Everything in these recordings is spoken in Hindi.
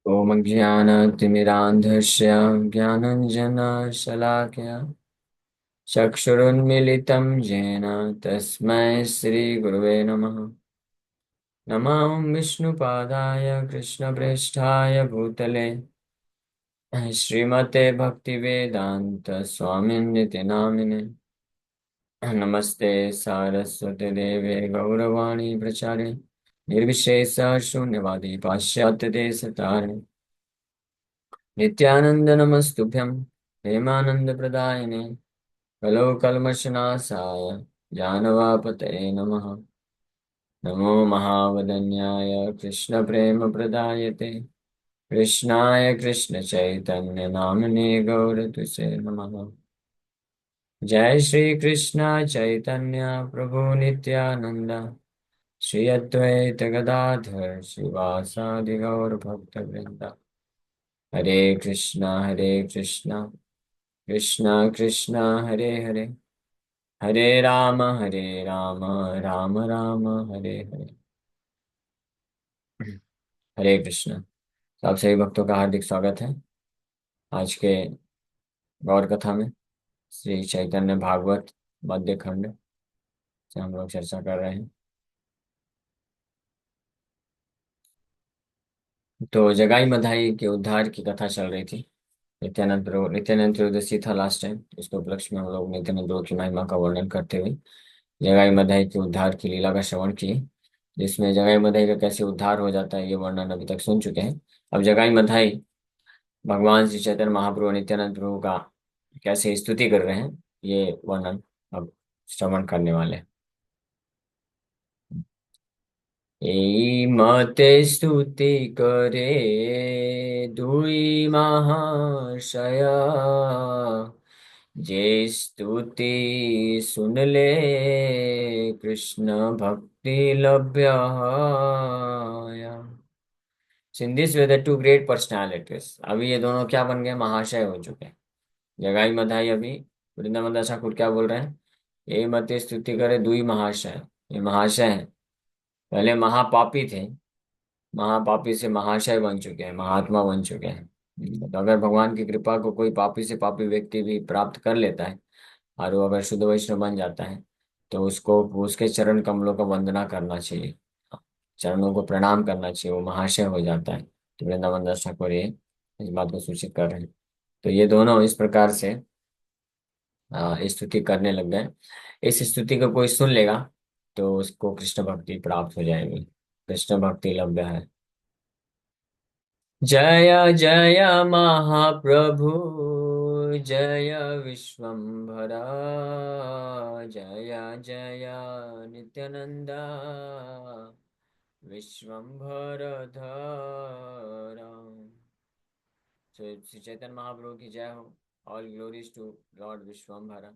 ॐ ज्ञानतिमिरान्धस्य ज्ञानञ्जनशलाकया चक्षुरुन्मीलितं येन तस्मै श्रीगुरुवे नमः। नमः विष्णुपादाय कृष्णप्रेष्ठाय भूतले श्रीमते भक्तिवेदान्त स्वामिन्निति नामिने। नमस्ते सारस्वती देवे गौरवाणी प्रचारे निर्विशेष शून्यवादी पाश्चात्य देशतारिणे नित्यानंद नमस्तुभ्यं हेमानंदप्रदायिने कलो कल्मषनाशाय ज्ञानवापतये नमः। नमो महावदन्याय कृष्णप्रेमप्रदायते कृष्णाय कृष्णचैतन्य नामने गौरतुसे नमः। जय श्री कृष्ण चैतन्य प्रभु नित्यानंद श्री अद्वैत गदाधर श्रीवासादि गौर भक्तवृंद। हरे कृष्णा कृष्णा कृष्णा हरे हरे हरे राम राम राम हरे हरे। हरे कृष्ण। तो आप सभी भक्तों का हार्दिक स्वागत है आज के गौर कथा में। श्री चैतन्य भागवत मध्य खंड से हम लोग चर्चा कर रहे हैं। तो जगाई मधाई के उद्धार की कथा चल रही थी। नित्यानंद त्रयोदशी था लास्ट टाइम। इसके उपलक्ष्य में हम लोग नित्यानंद प्रभु की महिमा का वर्णन करते हुए जगाई मधाई के उद्धार की लीला का श्रवण किए, जिसमें जगाई मधाई का कैसे उद्धार हो जाता है ये वर्णन अभी तक सुन चुके हैं। अब जगाई मधाई भगवान श्री चैतन्य महाप्रभु नित्यानंद प्रभु का कैसे स्तुति कर रहे हैं ये वर्णन अब श्रवण करने वाले हैं। এই মতে স্তুতি করে দুই মহাশয়া, যে স্তুতি শুনলে কৃষ্ণ भक्ति लभ्य হয়। In this way the two great personalities. अभी ये दोनों क्या बन गए, महाशय हो चुके हैं। जगाई मधाई अभी वृंदावन दास ठाकुर क्या बोल रहे हैं, ये मत स्तुति करे दुई महाशय। ये महाशय हैं, पहले महापापी थे, महापापी से महाशय बन चुके हैं, महात्मा बन चुके हैं। तो अगर भगवान की कृपा को कोई पापी से पापी व्यक्ति भी प्राप्त कर लेता है और वो अगर शुद्ध वैष्णव बन जाता है तो उसको उसके चरण कमलों का वंदना करना चाहिए, चरणों को प्रणाम करना चाहिए, वो महाशय हो जाता है। तो वृंदावन दास ठाकुर ये इस बात को सूचित कर रहे हैं। तो ये दोनों इस प्रकार से स्तुति करने लग गए। इस स्तुति को कोई सुन लेगा तो उसको कृष्ण भक्ति प्राप्त हो जाएगी, कृष्ण भक्ति लभ्य है। जय जय महाप्रभु जय विश्वम्भरा, जय जय नित्यानंदा विश्वम्भर धरा। श्री चैतन्य महाप्रभु की जय हो। All glories to lord Vishwambhara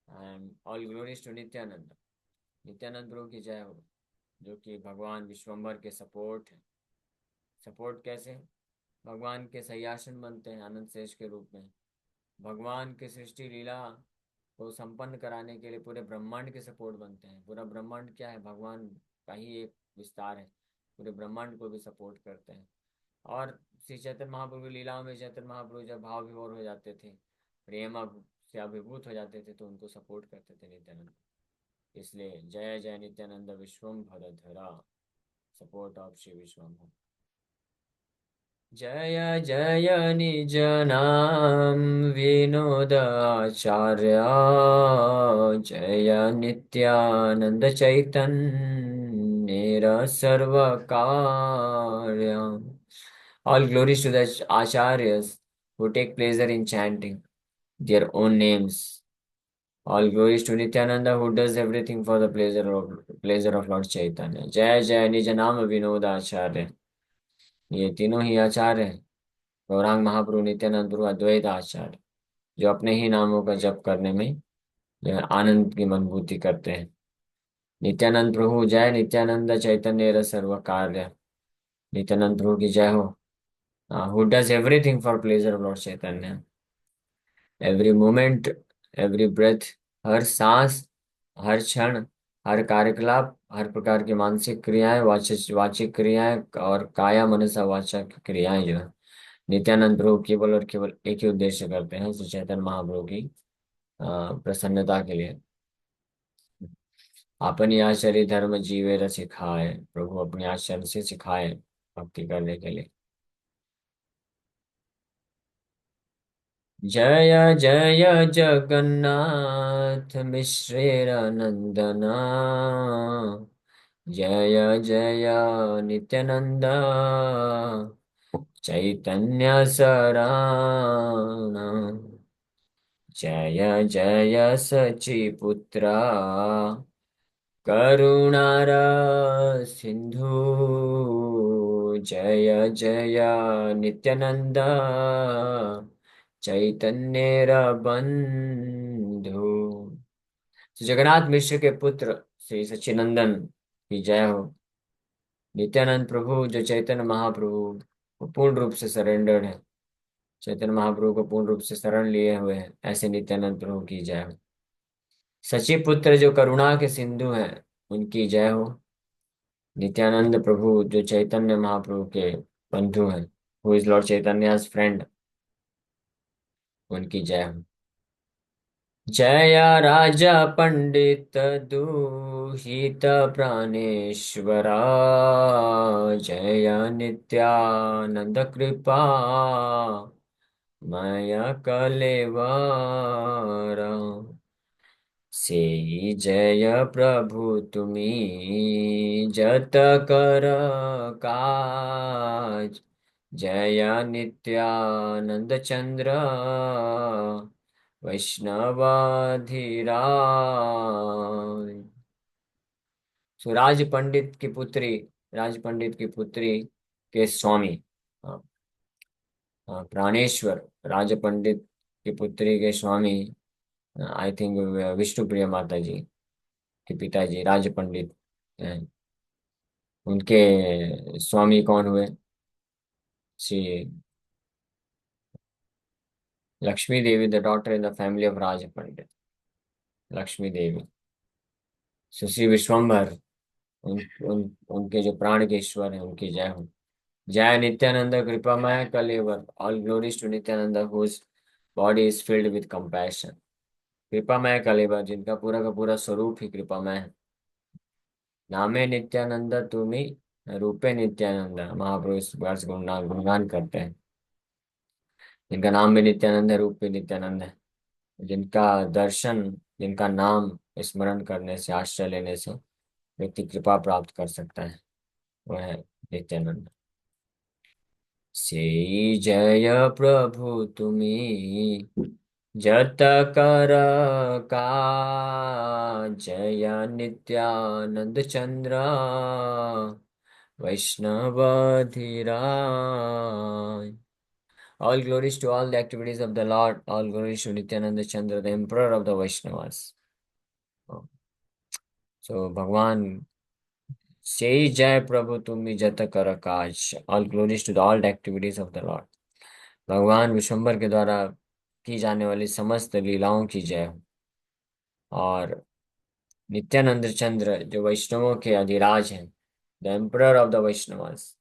and all glories to Nityananda. Nityananda प्रभु की जय हो, जो कि भगवान विश्वम्भर के सपोर्ट है। सपोर्ट कैसे, भगवान के सयासन बनते हैं आनंद शेष के रूप में। भगवान के सृष्टि लीला को संपन्न कराने के लिए पूरे ब्रह्मांड के सपोर्ट बनते हैं। पूरा ब्रह्मांड क्या है, भगवान का ही एक विस्तार है। पूरे ब्रह्मांड को भी सपोर्ट करते हैं। और श्री चैतन्य महाप्रभु की लीलाओं में चैतन्य महाप्रभु जब भाव विभोर हो जाते थे, प्रेम से अभिभूत हो जाते थे, तो उनको सपोर्ट करते थे नित्यानंद। इसलिए जय जय नित्यानंद विश्वम्भर धरा, सपोर्ट ऑफ श्री विश्वम्भर। जय जय निज नाम विनोदाचार्य, जय नित्यानंद चैतन्य सर्व कार्य। All glories to the acharyas who take pleasure in chanting their own names. All glories to Nityananda who does everything for the pleasure of Lord Chaitanya. जय जय निज नाम विनोदाचार्य। ये तीनों ही आचार्य हैं, गौरांग महाप्रभु, नित्यानंद प्रभु, अद्वैत आचार्य, जो अपने ही नामों का जप करने में जो है आनंद की अनुभूति करते हैं। नित्यानंद प्रभु जय, नित्यानंद चैतन्य सर्व कार्य। नित्यानंद प्रभु की जय हो, who does everything for pleasure of lord Chaitanya. Every moment, every breath, हर सांस, हर क्षण, हर कार्यकलाप, हर प्रकार की मानसिक क्रियाएं, वाचिक क्रियाएं और काया मनसा वाचा की क्रियाएं जो है, नित्यानंद प्रभु केवल और केवल एक ही उद्देश्य करते हैं, श्री चैतन्य महाप्रभु की प्रसन्नता के लिए। अपनी आचार्य धर्म जीवे र सिखाए, प्रभु अपने आचरण से सिखाए भक्ति करने के लिए। जय जय जगन्नाथ मिश्रेर नंदना, जय जय नित्यानंद चैतन्य सराणा, जय जय सचिपुत्रा करुणार सिंधु, जय जय नित्यानंद चैतन्य बंधु। श्री जगन्नाथ मिश्र के पुत्र श्री सच्चिनंदन की जय हो। नित्यानंद प्रभु जो चैतन्य महाप्रभु वो पूर्ण रूप से सरेंडर्ड है, चैतन्य महाप्रभु को पूर्ण रूप से शरण लिए हुए हैं, ऐसे नित्यानंद प्रभु की जय हो। सची पुत्र जो करुणा के सिंधु हैं, उनकी जय हो। नित्यानंद प्रभु जो चैतन्य महाप्रभु के बंधु हैं, हु इज लॉर्ड चैतन्य's फ्रेंड, उनकी जय हो। जय राजा पंडित दूहित प्राणेश्वरा, जय नित्यानंद कृपा मय कलेवरा, सेई जय प्रभु तुमी जत कर काज, जय नित्यानंद चंद्र वैष्णवाधिराज। सो राज पंडित की पुत्री के स्वामी, हाँ, प्राणेश्वर राज पंडित की पुत्री के स्वामी, आई थिंक विष्णुप्रिया माता जी के पिताजी राज पंडित हैं। उनके स्वामी कौन हुए? Shri Lakshmi Devi, the daughter in the family of Raj Pandit, Lakshmi Devi. Sushri Vishwambhar, उनके जो प्राण के ईश्वर हैं, उनकी जय हो। जय नित्यानंद कृपामय कलेवर, all glories to Nityananda whose body is filled with compassion. कृपामय कलेवर, जिनका पूरा का पूरा स्वरूप ही कृपामय है। नामे नित्यानंद तुम्ही रूपे नित्यानंद, महाप्रभु इस प्रकार से गुणगान करते हैं। जिनका नाम भी नित्यानंद है, रूप भी नित्यानंद है, जिनका दर्शन, जिनका नाम स्मरण करने से, आश्रय लेने से व्यक्ति कृपा प्राप्त कर सकता है, वह है नित्यानंद। से जय प्रभु तुम्ही जत कर का, जय नित्यानंद चंद्र वैष्णवधिराज। All glories to all the activities of the Lord. All glories to Nityananda Chandra, the Emperor of the Vaishnavas. So भगवान से जय प्रभु तुम्ही जत कर काज। All glories to the all the activities of the Lord. भगवान विश्वम्भर के द्वारा की जाने वाली समस्त लीलाओं की जय हो। और नित्यानंद चंद्र जो वैष्णवों के अधिराज हैं, the emperor of the Vaishnavas,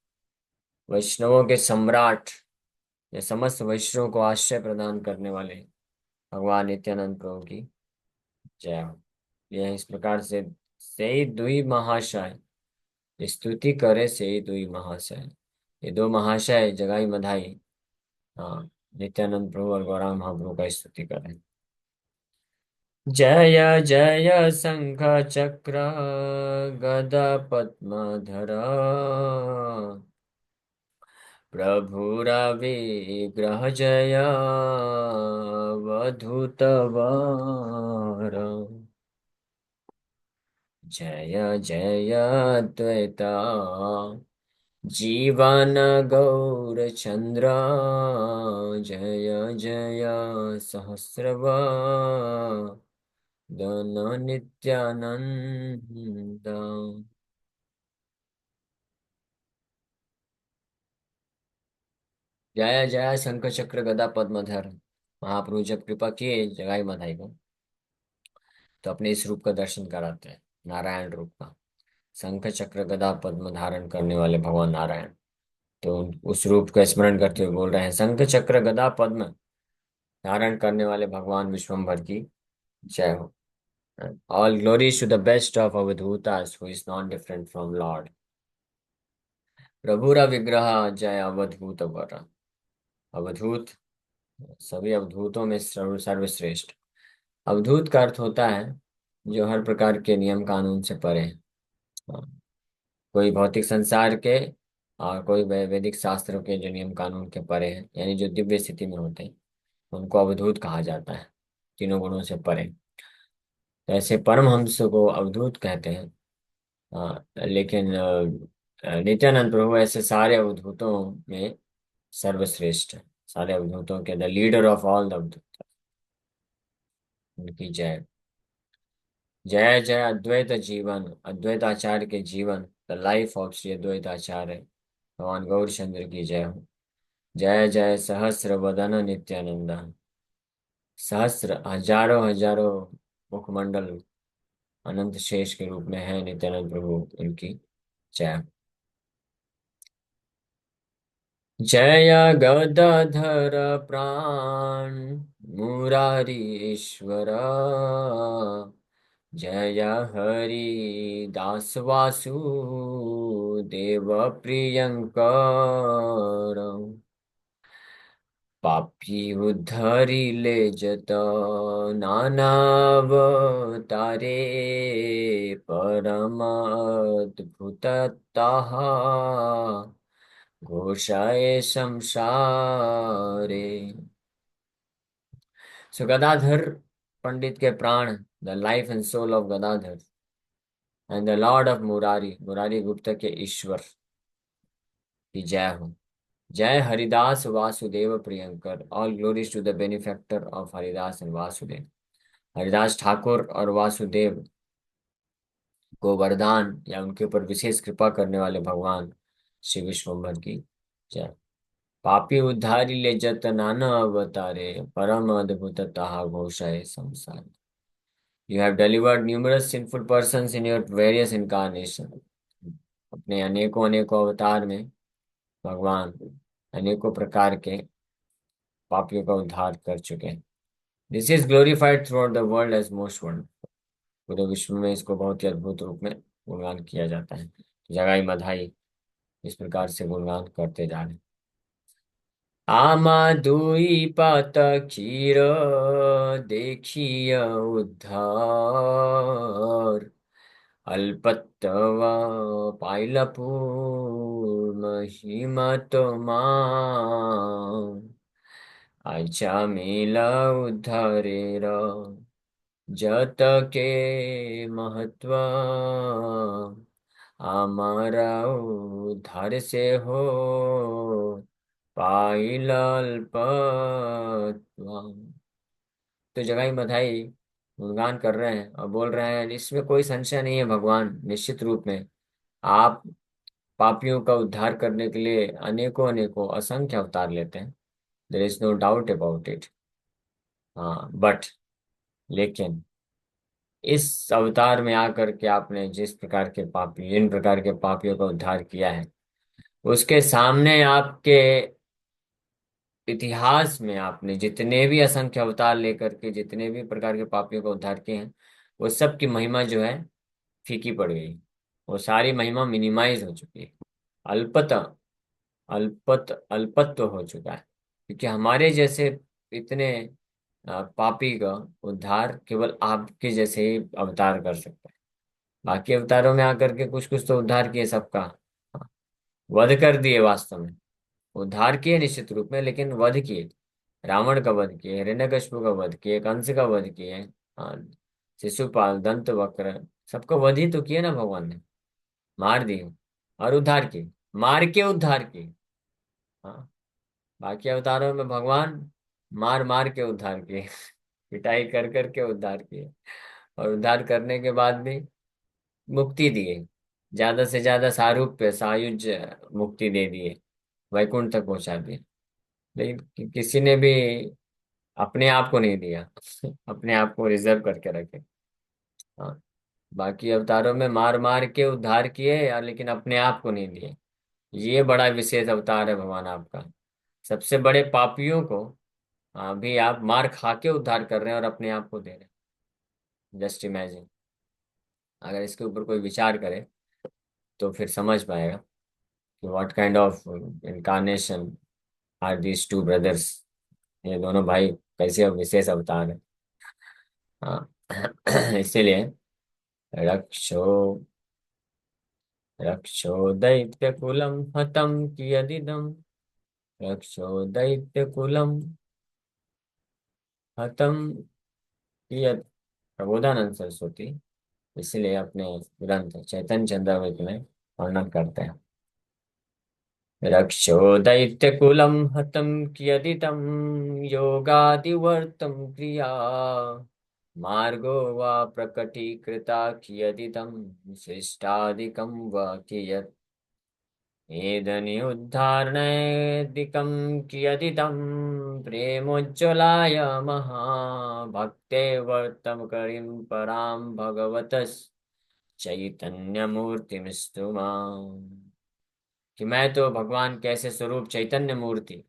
वैष्णवों के सम्राट, या समस्त वैष्णवों को आश्रय प्रदान करने वाले भगवान नित्यानंद प्रभु की जय हो। यह इस प्रकार से दुई महाशय स्तुति करे, से दुई महाशय, ये दो महाशय जगाई मधाई, हाँ, नित्यानंद प्रभु और गौरांग महाप्रभु का स्तुति करें। जय जय शंख चक्र गदा पद्मधर, प्रभु विग्रह जय वधूत वर, जय जय द्वैता जीवन गौर चंद्र, जय जय सहस्रवदन नित्यानंद। जय जय शंख चक्र गदा पद्मधर। महाप्रभु जब कृपा किए जगाई मधाई को, तो अपने इस रूप का दर्शन कराते हैं। नारायण रूप का। शंख चक्र गदा पद्म धारण करने वाले भगवान नारायण। तो उस रूप का स्मरण करते हुए बोल रहे हैं, शंख चक्र गदा पद्म धारण करने वाले भगवान विश्वम्भर की जय हो। All glories to the best of avadhutas who is not different from lord. प्रभुरा विग्रह जय अवधूत वर। अवधूत, सभी अवधूतों में सर्वश्रेष्ठ। अवधूत का अर्थ होता है जो हर प्रकार के नियम कानून से परे है। हाँ, कोई भौतिक संसार के और कोई वैदिक शास्त्रों के जो नियम कानून के परे हैं, यानी जो दिव्य स्थिति में होते हैं, उनको अवधूत कहा जाता है, तीनों गुणों से परे। तो ऐसे परमहंस को अवधूत कहते हैं। लेकिन नित्यानंद प्रभु ऐसे सारे अवधूतों में सर्वश्रेष्ठ है। सारे अवधूतों के the leader of all the avadhuta, उनकी जय। जय जय अद्वैत जीवन, अद्वैत आचार्य के जीवन, the life of Shri Advaita आचार्य भगवान गौर चंद्र की जय हो। जय जय सहस्र वदन नित्यानंद। सहस्र, हजारों हजारों मुखमंडल अनंत शेष के रूप में है नित्यानंद प्रभु, उनकी जय हो। जय गदाधर प्राण मुरारी ईश्वर। जय हरि दास वासुदेव प्रियंकर। पापी उद्धरिले जत नानावतारे। परमद्भुत ताहा घोषाए संसारे। सो गदाधर पंडित के प्राण, the life and soul of Gadadhar and the lord of Murari, Murari Gupta के ईश्वर की जय हो। जय हरिदास वासुदेव प्रियंकर, all glories to the benefactor of Haridas and Vasudev. Haridas Thakur और वासुदेव को वरदान या उनके ऊपर विशेष कृपा करने वाले भगवान श्री विश्वम्भर की जय। पापी उद्धारी ले जत नाना अवतारे। परम अद्भुत ताहा घोषाए संसार। You have delivered numerous sinful persons in your various incarnations. अपने अनेकों अनेकों अवतार में भगवान अनेकों प्रकार के पापियों का उद्धार कर चुके हैं। This is glorified throughout the world as most wonderful. पूरे विश्व में इसको बहुत ही अद्भुत रूप में गुणगान किया जाता है। जगाई मधाई इस प्रकार से गुणगान करते जा रहे हैं। आमा दुई पात क्षीर देखिय उद्धार। अल्पत्व पाइल पूर्ण हिमत आचा मेला उद्धारेर। जत के महत्व हमारा उद्धार से हो पाइल अल्पत्व। तो जगाई बधाई गुणगान कर रहे हैं और बोल रहे हैं, इसमें कोई संशय नहीं है भगवान, निश्चित रूप में आप पापियों का उद्धार करने के लिए अनेकों अनेकों असंख्य अवतार लेते हैं। There is no doubt about it. हाँ, बट लेकिन इस अवतार में आकर के आपने जिस प्रकार के पापी, इन प्रकार के पापियों का उद्धार किया है, उसके सामने आपके इतिहास में आपने जितने भी असंख्य अवतार लेकर के जितने भी प्रकार के पापियों का उद्धार किए हैं, वो सब की महिमा जो है फीकी पड़ गई। वो सारी महिमा मिनिमाइज हो चुकी है। अल्पत अल्पत्व हो चुका है, क्योंकि हमारे जैसे इतने पापी का उद्धार केवल आपके जैसे ही अवतार कर सकता है। बाकी अवतारों में आकर के कुछ कुछ तो उद्धार किए सबका, हाँ, वध कर दिए वास्तव में। उद्धार किए निश्चित रूप में, लेकिन वध किए। रावण का वध किए, हिरण्यकशिपु का वध किए, कंस का वध किए, हाँ, शिशुपाल, दंत वक्र, सबको वध ही तो किए ना भगवान ने। मार दिए और उद्धार किए, मार के उद्धार किए। हाँ, बाकी अवतारों में भगवान मार मार के उद्धार किए पिटाई कर कर के उद्धार किए, और उद्धार करने के बाद भी मुक्ति दिए। ज्यादा से ज्यादा सारूप्य सायुज मुक्ति दे दिए, वैकुंठ तक पहुंचा दिए। लेकिन किसी ने भी अपने आप को नहीं दिया अपने आप को रिजर्व करके रखे। हाँ, बाकी अवतारों में मार मार के उद्धार किए और लेकिन अपने आप को नहीं दिए। ये बड़ा विशेष अवतार है भगवान आपका। सबसे बड़े पापियों को अभी आप मार खा के उद्धार कर रहे हैं और अपने आप को दे रहे हैं। Just imagine. अगर इसके ऊपर कोई विचार करे तो फिर समझ पाएगा कि what kind of incarnation are these two brothers. ये दोनों भाई कैसे विशेष अवतार है। हाँ। इसीलिए रक्षो रक्षो दैत्यकुलं हतं कियदिदं। रक्षो दैत्यकुलं हतं कियत्। प्रबोधानंद सरस्वती इसलिए अपने ग्रंथ चैतन्य चंद्रावृत में वर्णन करते हैं। रक्षो दैत्यकुलं हतं कियदिदं योगादिवर्तं क्रिया। मार्गो वा प्रकटीकृता कियदिदं शिष्टादिकं वा कियत्। एदनुद्धारणैदिकं कियदिदं प्रेमोज्ज्वलाय महाभक्ते वर्तमकरीं परां भगवतः चैतन्यमूर्तिमिस्तु माम्। कि मैं तो भगवान कैसे स्वरूप चैतन्य मूर्ति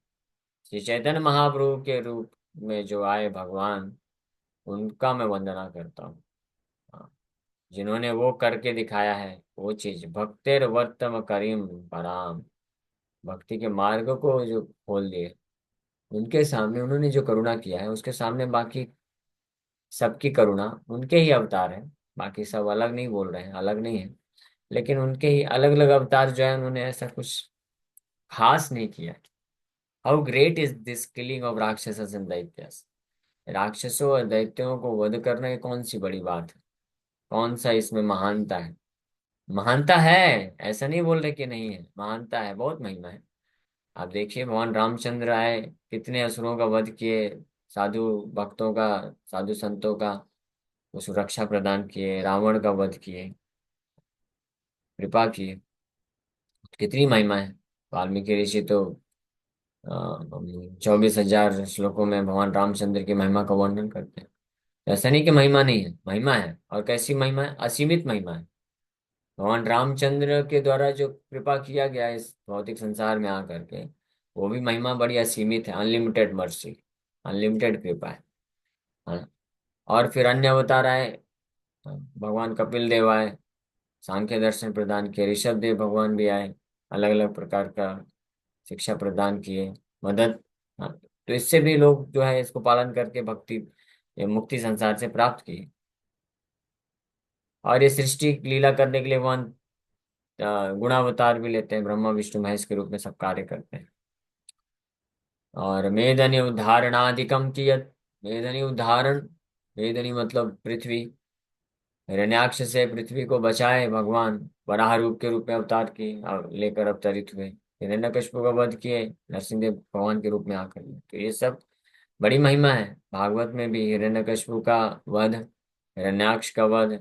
श्री चैतन्य महाप्रभु के रूप में जो आए भगवान, उनका मैं वंदना करता हूँ। हाँ, जिन्होंने वो करके दिखाया है वो चीज भक्तेर वर्तम करीम पराम। भक्ति के मार्ग को जो खोल दिए, उनके सामने उन्होंने जो करुणा किया है उसके सामने बाकी सबकी करुणा उनके ही अवतार है। बाकी सब अलग नहीं बोल रहे हैं, अलग नहीं है, लेकिन उनके ही अलग अलग अवतार जो है उन्होंने ऐसा कुछ खास नहीं किया। How great is this killing of rakshasa and दैत्यस। राक्षसों और दैत्यों को वध करना ये कौन सी बड़ी बात है। कौन सा इसमें महानता है। महानता है, ऐसा नहीं बोल रहे कि नहीं है, महानता है, बहुत महिमा है। आप देखिए भगवान रामचंद्र आए, कितने असुरों का वध किए, साधु भक्तों का, साधु संतों का वो सुरक्षा प्रदान किए, रावण का वध किए, कृपा किए। कितनी महिमा है। वाल्मीकि ऋषि तो 24,000 श्लोकों में भगवान रामचंद्र की महिमा का वर्णन करते हैं। ऐसा नहीं कि महिमा नहीं है, महिमा है। और कैसी महिमा है, असीमित महिमा है। भगवान रामचंद्र के द्वारा जो कृपा किया गया है इस भौतिक संसार में आकर के, वो भी महिमा बड़ी असीमित है। अनलिमिटेड मर्सी, अनलिमिटेड कृपा है। हाँ। और फिर अन्य अवतार आए। हाँ, भगवान कपिल देव आए, सांख्य दर्शन प्रदान किए। ऋषभ देव भगवान भी आए, अलग अलग प्रकार का शिक्षा प्रदान किए, मदद। हाँ, तो इससे भी लोग जो है इसको पालन करके भक्ति ये मुक्ति संसार से प्राप्त की। और ये सृष्टि लीला करने के लिए भगवान गुणावतार भी लेते हैं, ब्रह्मा विष्णु महेश के रूप में सब कार्य करते हैं। और मेदनी उद्धारणादिकम कियत। मेदनी उद्धारण, मेदनी मतलब पृथ्वी। हिरण्याक्ष से पृथ्वी को बचाए भगवान, वराह रूप के रूप में अवतार किए और लेकर अवतरित हुए। हिरण्यकशिपु का वध किए नरसिंहदेव भगवान के रूप में आकर। तो ये सब बड़ी महिमा है। भागवत में भी हिरण्यकशिपु का वध, हिरण्याक्ष का वध,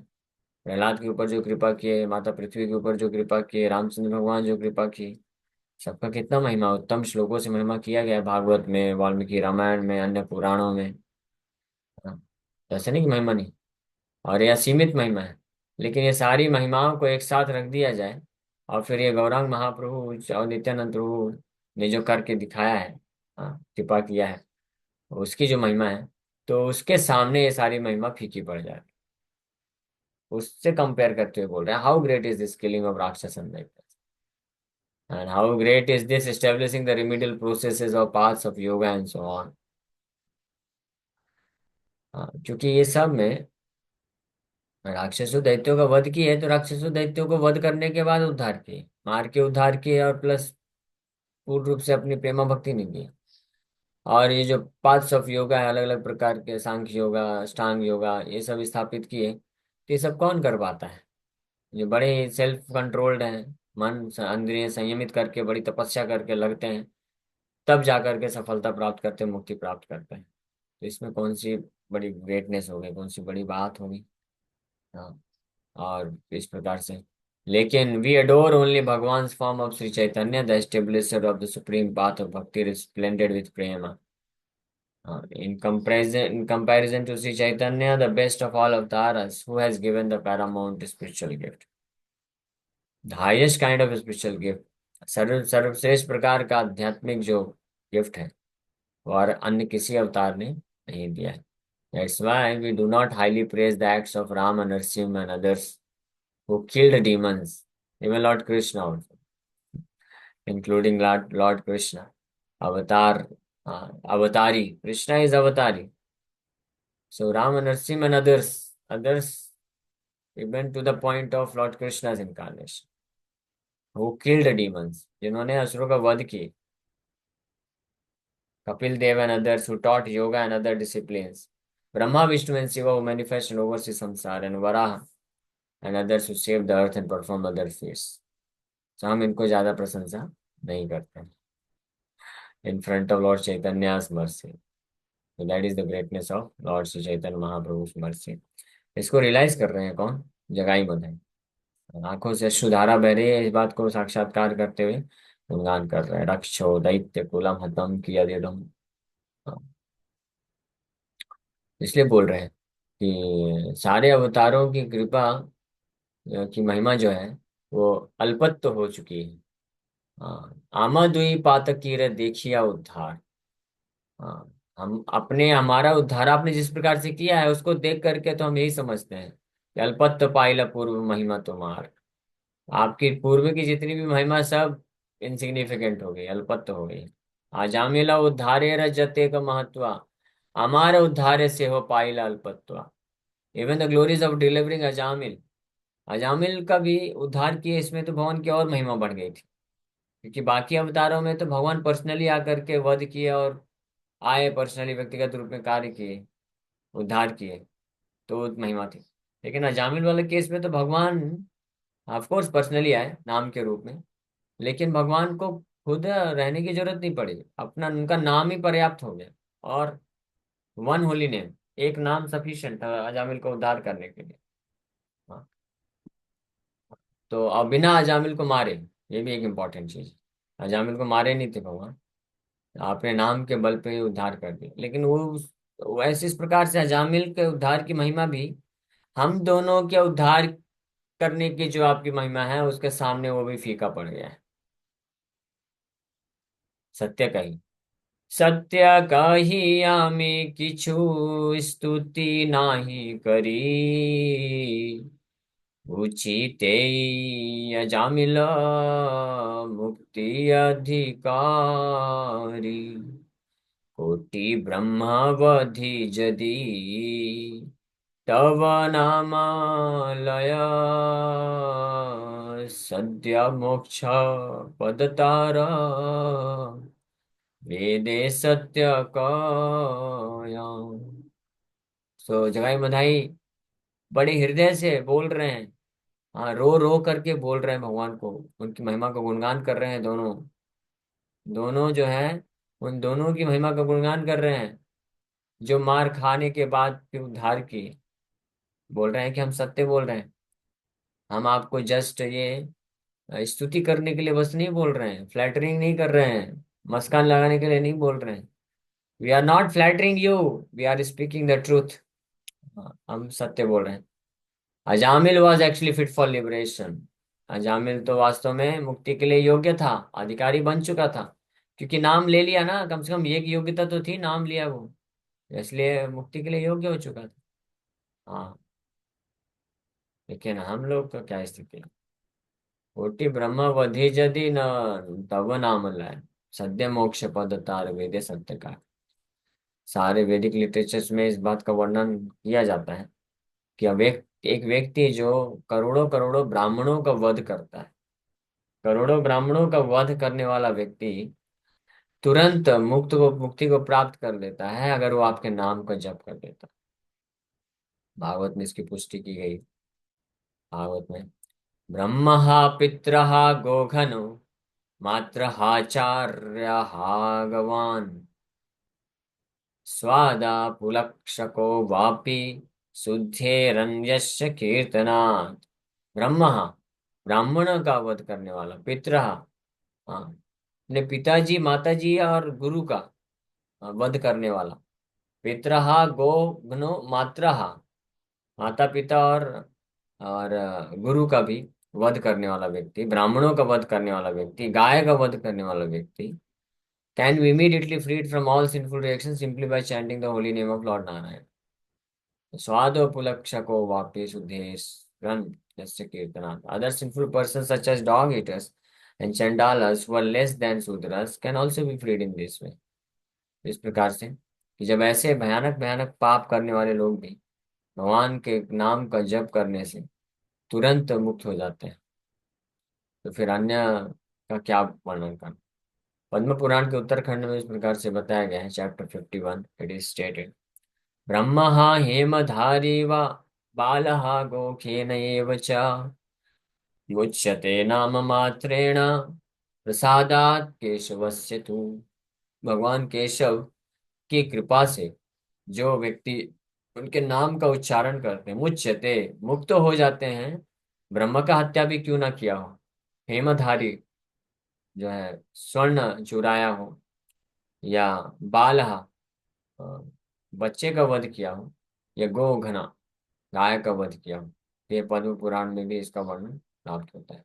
प्रहलाद के ऊपर जो कृपा किए, माता पृथ्वी के ऊपर जो कृपा किए, रामचंद्र भगवान जो कृपा की, सबका कितना महिमा, उत्तम श्लोकों से महिमा किया गया है भागवत में, वाल्मीकि रामायण में, अन्य पुराणों में। हाँ, ऐसा नहीं कि महिमा नहीं। और यह सीमित महिमा है। लेकिन ये सारी महिमाओं को एक साथ रख दिया जाए और फिर ये गौरांग महाप्रभु और नित्यानंद प्रभु ने जो करके दिखाया है, हाँ, कृपा किया है, उसकी जो महिमा है, तो उसके सामने ये सारी महिमा फीकी पड़ जाए। उससे कंपेयर करते हुए बोल रहे हैं how great is this killing of rakshasa and how great is this establishing the remedial processes of paths of yoga and so on. क्योंकि ये सब में राक्षसों दैत्यों का वध किया है, तो राक्षसों दैत्यों को वध करने के बाद उद्धार किए, मार के उद्धार किए, और प्लस पूर्ण रूप से अपनी प्रेमा भक्ति नहीं दी। और ये जो पार्ट्स ऑफ योगा है, अलग अलग प्रकार के सांख्य योगा, अष्टांग योगा, ये सब स्थापित किए, तो ये सब कौन कर पाता है। ये बड़े सेल्फ कंट्रोल्ड हैं, मन इंद्रिय संयमित करके बड़ी तपस्या करके लगते हैं, तब जाकर के सफलता प्राप्त करते हैं, मुक्ति प्राप्त करते हैं। तो इसमें कौन सी बड़ी ग्रेटनेस होगी, कौन सी बड़ी बात होगी। हाँ। और इस प्रकार से, लेकिन we adore only Bhagavan form of Shri Chaitanya the establisher of the supreme path of bhakti splendid with prema. in comparison to Sri Chaitanya, the best of all avatars, who has given the paramount spiritual gift, the highest kind of spiritual gift, सर्वश्रेष्ठ प्रकार का आध्यात्मिक जो गिफ्ट है, वो और अन्य किसी अवतार ने नहीं दिया है. That's why we do not highly praise the acts of Rama, Narasimha and others who killed demons, even Lord Krishna also, including Lord Krishna. Avatar, Avatari. Krishna is Avatari. So Rama, Narasimha and others even to the point of Lord Krishna's incarnation, who killed demons, जिन्होंने असुरों का वध किए. Kapil Dev and others who taught yoga and other disciplines. Brahma, Vishnu and Shiva who manifest and oversee samsara, and Varaha and others who save the earth and perform other feats. So हम इनको ज्यादा प्रशंसा नहीं करते in front of Lord Chaitanya's mercy. So that is the greatness of Lord Sri Chaitanya Mahaprabhu's mercy. इसको रियलाइज कर रहे हैं कौन? जगाई बधाई. आंखों से अश्रुधारा बह रही है इस बात को साक्षात्कार करते हुए गुणगान कर रहे हैं. रक्षो दैत्य कुलम हतम किया दे दम. इसलिए बोल रहे हैं कि सारे अवतारों की कृपा की महिमा जो है वो अल्पत्त हो चुकी है. हाँ, आमादुई पातकीर देखिया उद्धार. हाँ, हम अपने हमारा उद्धार आपने जिस प्रकार से किया है उसको देख करके तो हम यही समझते हैं कि अल्पत्त पाइला पूर्व महिमा तुम्हार. आपकी पूर्व की जितनी भी महिमा सब इनसिग्निफिकेंट हो गई, अल्पत्त हो गई. आजामिला उद्धारे रजते का महत्वा, हमारे उद्धारे से हो पाइला अल्पत्वा. Even the glories of delivering Ajamil, Ajamil का भी उद्धार किए इसमें तो भगवान की और महिमा बढ़ गई थी. क्योंकि बाकी अवतारों में तो भगवान पर्सनली आकर के वध किए और आए पर्सनली व्यक्तिगत रूप में कार्य किए, उद्धार किए, तो वो महिमा थी. लेकिन अजामिल वाले केस में तो भगवान ऑफ कोर्स पर्सनली आए नाम के रूप में, लेकिन भगवान को खुद रहने की जरूरत नहीं पड़ी, अपना उनका नाम ही पर्याप्त हो गया. और वन होली नेम, एक नाम सफिशिएंट था अजामिल को उद्धार करने के लिए. हाँ, तो अब बिना अजामिल को मारे, ये भी एक इम्पॉर्टेंट चीज. अजामिल को मारे नहीं थे भगवान, आपने नाम के बल पे ही उद्धार कर दिया. लेकिन वो ऐसे इस प्रकार से अजामिल के उद्धार की महिमा भी हम दोनों के उद्धार करने की जो आपकी महिमा है उसके सामने वो भी फीका पड़ गया है. सत्य कही, सत्य कही आमी किछु स्तुति नाही करी, उचिते अजामिल मुक्ति अधिकारी. कोटि ब्रह्मावधि जदि तव नामालय, सद्य मोक्ष पदतार वेदे सत्य कया. सो जगाई बधाई बड़े हृदय से बोल रहे हैं. हाँ, रो रो करके बोल रहे हैं भगवान को, उनकी महिमा का गुणगान कर रहे हैं. दोनों दोनों जो है उन दोनों की महिमा का गुणगान कर रहे हैं जो मार खाने के बाद फिर उद्धार किए. बोल रहे हैं कि हम सत्य बोल रहे हैं, हम आपको जस्ट ये स्तुति करने के लिए बस नहीं बोल रहे हैं, फ्लैटरिंग नहीं कर रहे हैं, मस्कान लगाने के लिए नहीं बोल रहे हैं. We are not flattering you, we are speaking the truth. हम सत्य बोल रहे हैं. Ajamil was actually fit for liberation. Ajamil तो वास्तव में मुक्ति के लिए योग्य था, अधिकारी बन चुका था. क्योंकि नाम ले लिया ना, कम से कम ये एक योग्यता तो थी, नाम लिया वो, इसलिए मुक्ति के लिए योग्य हो चुका था. हाँ, लेकिन हम लोग तो क्या स्थिति है. कोटि ब्रह्म वधि जदि न तव नाम लाए, सद्य मोक्ष पद तार वेदे सत्य का. सारे वैदिक लिटरेचर्स में इस बात का वर्णन किया जाता है कि अब एक व्यक्ति जो करोड़ों करोड़ों ब्राह्मणों का वध करता है, करोड़ों ब्राह्मणों का वध करने वाला व्यक्ति तुरंत मुक्ति को प्राप्त कर लेता है अगर वो आपके नाम का जप कर देता है. भागवत में इसकी पुष्टि की गई. भागवत में ब्रह्मः पितरः गोघनो मातरहाचार्यः गवान् स्वादा पुलक्षको वापि शुद्धेरन्यस्य कीर्तनात्. ब्रह्म, ब्राह्मण का वध करने वाला. पितरः, हाँ, अपने पिताजी माताजी और गुरु का वध करने वाला. पितरहा गो गनो मातरहा, माता पिता और गुरु का भी वध करने वाला व्यक्ति, ब्राह्मणों का वध करने वाला व्यक्ति, गाय का वध करने वाला व्यक्ति can be immediately freed from all sinful reaction simply by chanting the holy name of lord Narayan. स्वादोपलक्षको वापि शुद्धेश्वरन् यस्य कीर्तनात्। Other sinful persons such as dog eaters and chandalas who are less than Sudras can also be freed in this way। इस प्रकार से कि जब ऐसे भयानक भयानक पाप करने वाले लोग भी भगवान के नाम का जप करने से तुरंत मुक्त हो जाते हैं, तो फिर अन्य का क्या वर्णन करना। पद्म पुराण के उत्तरखंड में इस प्रकार से बताया गया है, चैप्टर 51, इट इज स्टेटेड, ब्रह्मः हेमधारी वा बालः गोखेन एव च मुच्यते नाम मात्रेण प्रसादात् केशवस्य तु। भगवान केशव की कृपा से जो व्यक्ति उनके नाम का उच्चारण करते हैं, मुच्यते, मुक्त हो जाते हैं। ब्रह्म का हत्या भी क्यों ना किया हो, हेमधारी जो है स्वर्ण चुराया हो, या बालहा बच्चे का वध किया हो, या गोघना गाय का वध किया हो, ये पद्म पुराण में भी इसका वर्णन प्राप्त होता है।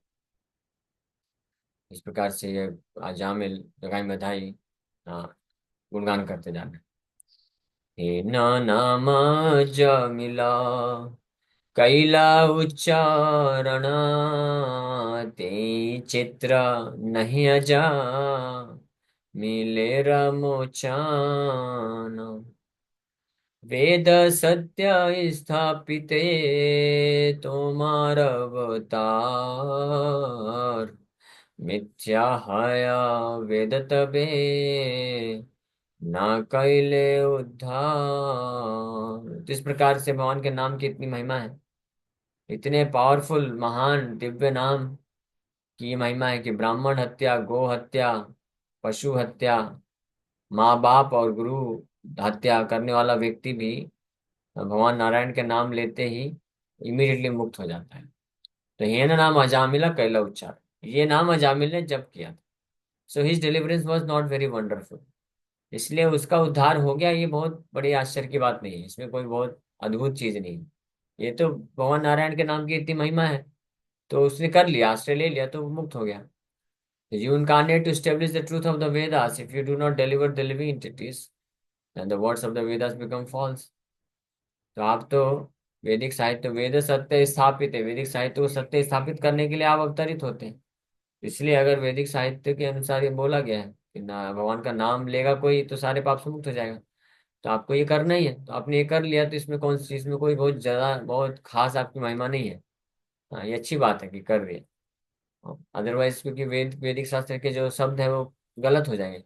इस प्रकार से ये अजामिल जगाई बधाई हाँ गुणगान करते जाना। हे न नाम जमिला कैला उच्चारण ते चित्र नहीं अजा मिले रमोचान। वेद सत्य स्थापिते तोमार अवतार मिथ्या हया वेद तबे ना कैले उद्धार। तो इस प्रकार से भगवान के नाम की इतनी महिमा है, इतने पावरफुल महान दिव्य नाम की ये महिमा है कि ब्राह्मण हत्या, गो हत्या, पशु हत्या, माँ बाप और गुरु हत्या करने वाला व्यक्ति भी भगवान नारायण के नाम लेते ही इमीडिएटली मुक्त हो जाता है। तो ये नाम अजामिला कैला उच्चार, ये नाम अजामिल ने जप किया था। So his deliverance was not very wonderful, इसलिए उसका उद्धार हो गया। ये बहुत बड़ी आश्चर्य की बात नहीं है, इसमें कोई बहुत अद्भुत चीज नहीं है। ये तो भगवान नारायण के नाम की इतनी महिमा है, तो उसने कर लिया, आश्रय ले लिया, तो वो मुक्त हो गया। You incarnate to establish the truth of the Vedas. If you do not deliver the living entities, then the words of the Vedas become false। तो आप तो वैदिक साहित्य, वेद सत्य स्थापित है, वैदिक साहित्य को सत्य स्थापित करने के लिए आप अवतरित होते हैं। इसलिए अगर वैदिक साहित्य के अनुसार ये बोला गया है कि ना भगवान का नाम लेगा कोई तो सारे पाप से मुक्त हो जाएगा, तो आपको ये करना ही है। तो आपने ये कर लिया, तो इसमें कौन सी चीज में कोई बहुत ज्यादा बहुत खास आपकी महिमा नहीं है। हाँ, ये अच्छी बात है कि कर रही है। अदरवाइज क्योंकि वैदिक शास्त्र के जो शब्द है वो गलत हो जाएंगे।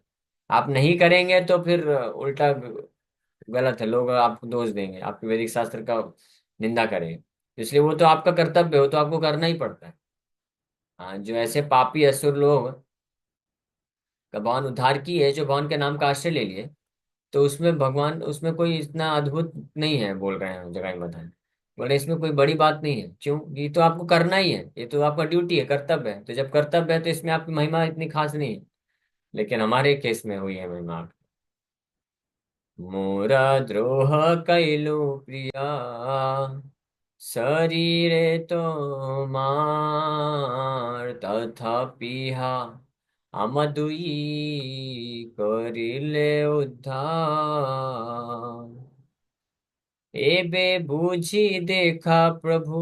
आप नहीं करेंगे तो फिर उल्टा गलत है, लोग आपको दोष देंगे, आपके वैदिक शास्त्र का निंदा करेंगे। इसलिए वो तो आपका कर्तव्य हो, तो आपको करना ही पड़ता है। हाँ, जो ऐसे पापी असुर लोग का भगवान उद्धार की है, जो भगवान के नाम का आश्रय ले लिए, तो उसमें भगवान, उसमें कोई इतना अद्भुत नहीं है बोल रहे हैं जगाई मधाई। बोले इसमें कोई बड़ी बात नहीं है, क्यों, ये तो आपको करना ही है, ये तो आपका ड्यूटी है, कर्तव्य है। तो जब कर्तव्य है तो इसमें आपकी महिमा इतनी खास नहीं है, लेकिन हमारे केस में हुई है महिमा। मोरा द्रोह कैलु प्रिया शरीरे तो मार तथापिहा हम दुई करिले उद्धार। एबे बूझी देखा प्रभु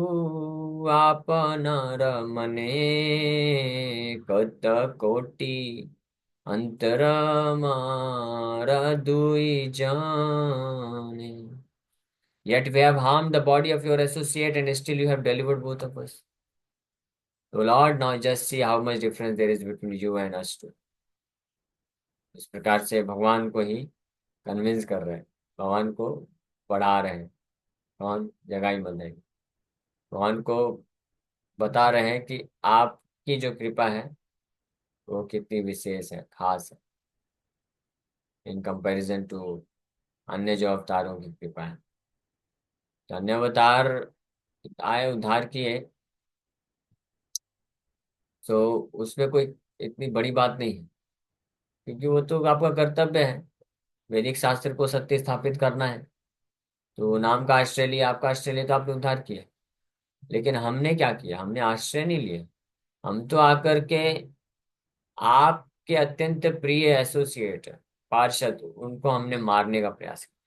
आपनार मने कत कोटि अंतर मारा दुई जाने। Yet we have harmed the body of your associate and still you have delivered both of us। So Lord, now just see how much difference there is between you and us too। इस प्रकार से भगवान को ही कन्विंस कर रहे हैं, भगवान को पढ़ा रहे हैं, भगवान जगाई बंद है, भगवान को बता रहे हैं कि आपकी जो कृपा है वो कितनी विशेष है, खास है, इन कंपैरिजन टू अन्य जो अवतारों की कृपा है। तो अन्य अवतार आए, उद्धार किए, तो उसमें कोई इतनी बड़ी बात नहीं है, क्योंकि वो तो आपका कर्तव्य है। वैदिक शास्त्र को सत्य स्थापित करना है। तो नाम का आश्रय लिया, आपका आश्रय लिया तो आपने उद्धार किया। लेकिन हमने क्या किया, हमने आश्रय नहीं लिया। हम तो आकर के आपके अत्यंत प्रिय एसोसिएट पार्षद, उनको हमने मारने का प्रयास किया,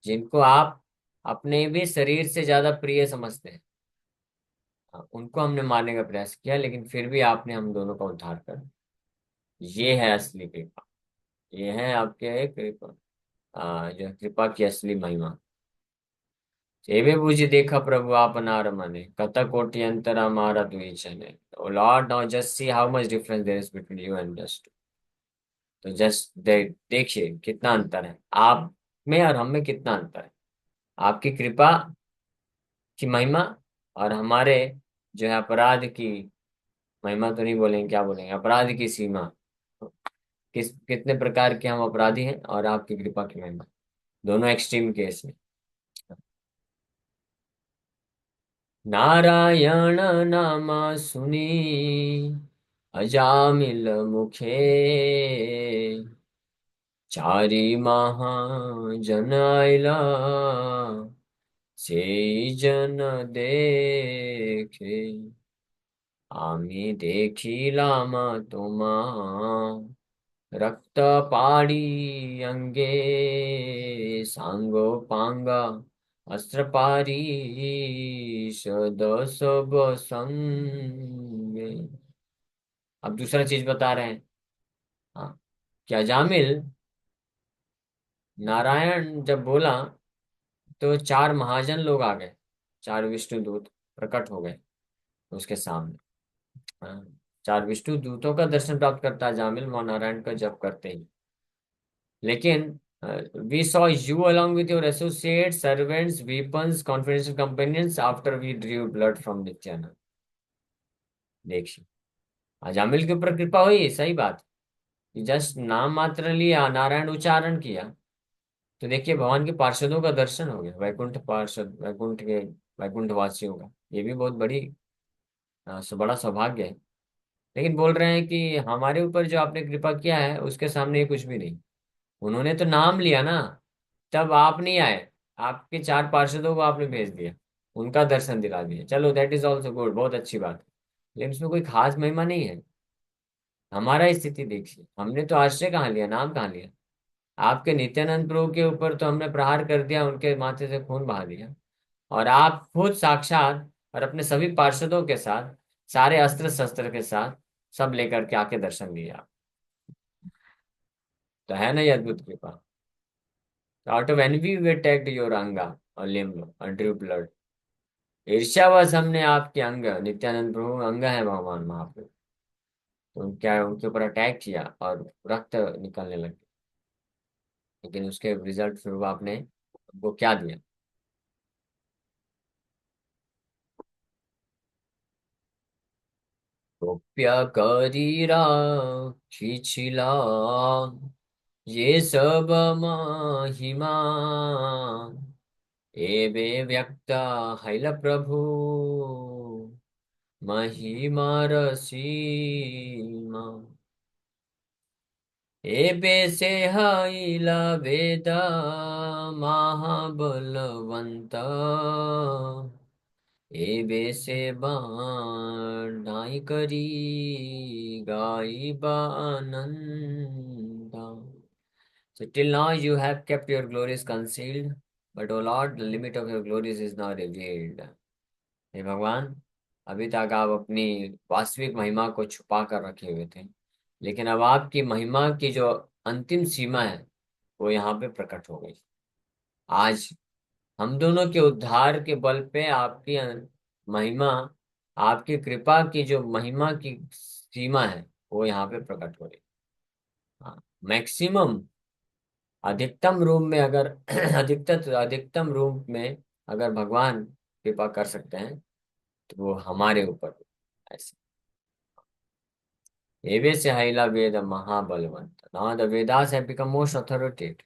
जिनको आप अपने भी शरीर से ज्यादा प्रिय समझते हैं। हाँ, उनको हमने मारने का प्रयास किया, लेकिन फिर भी आपने हम दोनों का उद्धार कर दिया। ये है असली कृपा। ये है आपके कृपा, जो कृपा की असली महिमा। सेवे बुझि देखा प्रभु आप नार मने, कत कोटि अंतर हमारा द्विचने। O lord, now just see how much difference there is between you and just. तो जस्ट देखिए कितना अंतर है आप में और हम में, कितना अंतर है। आपकी कृपा की महिमा और हमारे जो है अपराध की महिमा, तो नहीं बोलेंगे, क्या बोलेंगे, अपराध की सीमा। कितने प्रकार के हम अपराधी हैं और आपकी कृपा की महिमा, दोनों एक्सट्रीम केस में। नारायण नाम सुनी अजामिल मुखे, चारी महाजन आइला से जन देखे। आमी देखिलाम तुमा रक्त पाड़ी अंगे, सांगो पांगा अस्त्र पारी सद सब संगे। अब दूसरा चीज बता रहे हैं। हाँ, क्या जामिल नारायण जब बोला तो चार महाजन लोग आ गए, चार विष्णु दूत प्रकट हो गए उसके सामने। हाँ, चार विष्णु दूतों का दर्शन प्राप्त करता है जामिल मां नारायण का जप करते ही। लेकिन we saw you along with your associates, servants, weapons, confidential companions after we drew blood from Nityanand. देखिए, अजामिल के ऊपर कृपा हुई, सही बात। जस्ट नाम मात्र लिया, नारायण उच्चारण किया, तो देखिए भगवान के पार्षदों का दर्शन हो गया, वैकुंठ पार्षद, वैकुंठ के वैकुंठ वासियों का। ये भी बहुत बड़ी बड़ा सौभाग्य है। लेकिन बोल रहे हैं कि हमारे ऊपर जो आपने कृपा किया है उसके सामने ये कुछ भी नहीं। उन्होंने तो नाम लिया ना, तब आप नहीं आए, आपके चार पार्षदों को आपने भेज दिया, उनका दर्शन दिला दिया। चलो, दैट इज ऑल्सो गुड, बहुत अच्छी बात है। लेकिन उसमें कोई खास महिमा नहीं है। हमारा स्थिति देखिए, हमने तो आश्रय कहाँ लिया, नाम कहाँ लिया। आपके नित्यानंद प्रभु के ऊपर तो हमने प्रहार कर दिया, उनके माथे से खून बहा दिया। और आप खुद साक्षात और अपने सभी पार्षदों के साथ, सारे अस्त्र शस्त्र के साथ, सब लेकर के आके दर्शन दिए आप। तो है ना ये अद्भुत कृपा। Out of envy we attacked your अंगा और लिम्ब और ड्रू ब्लड। ईर्ष्यावश हमने आपके अंग, नित्यानंद प्रभु अंग है भगवान महाप्रभु, तो क्या उनके ऊपर अटैक किया और रक्त निकलने लगे। लेकिन उसके रिजल्ट स्वरूप आपने वो क्या दिया। गोप्य करीरा खिचिला ये सब महिमा, एवे व्यक्ता हैल प्रभु महिमा रसीमा। एबे से हैला वेदा महाबलवंत, एबे से बाणाई करी गाइबा Ananda. So till now you have kept your glories concealed, but O Lord, the limit of your glories is now revealed. हे भगवान, अभी तक आप अपनी वास्तविक महिमा को छुपा कर रखे हुए थे, लेकिन अब आपकी महिमा की जो अंतिम सीमा है वो यहाँ पे प्रकट हो गई। आज हम दोनों के उद्धार के बल पे आपकी महिमा, आपकी कृपा की जो महिमा की सीमा है वो यहाँ पे प्रकट हो रही। हाँ, मैक्सिमम, अधिकतम रूप में अगर अधिकतम रूप में अगर भगवान कृपा कर सकते हैं तो वो हमारे ऊपर ऐसे। एवे से हाइला वेद महाबलवंत, now the Vedas have become most authoritative,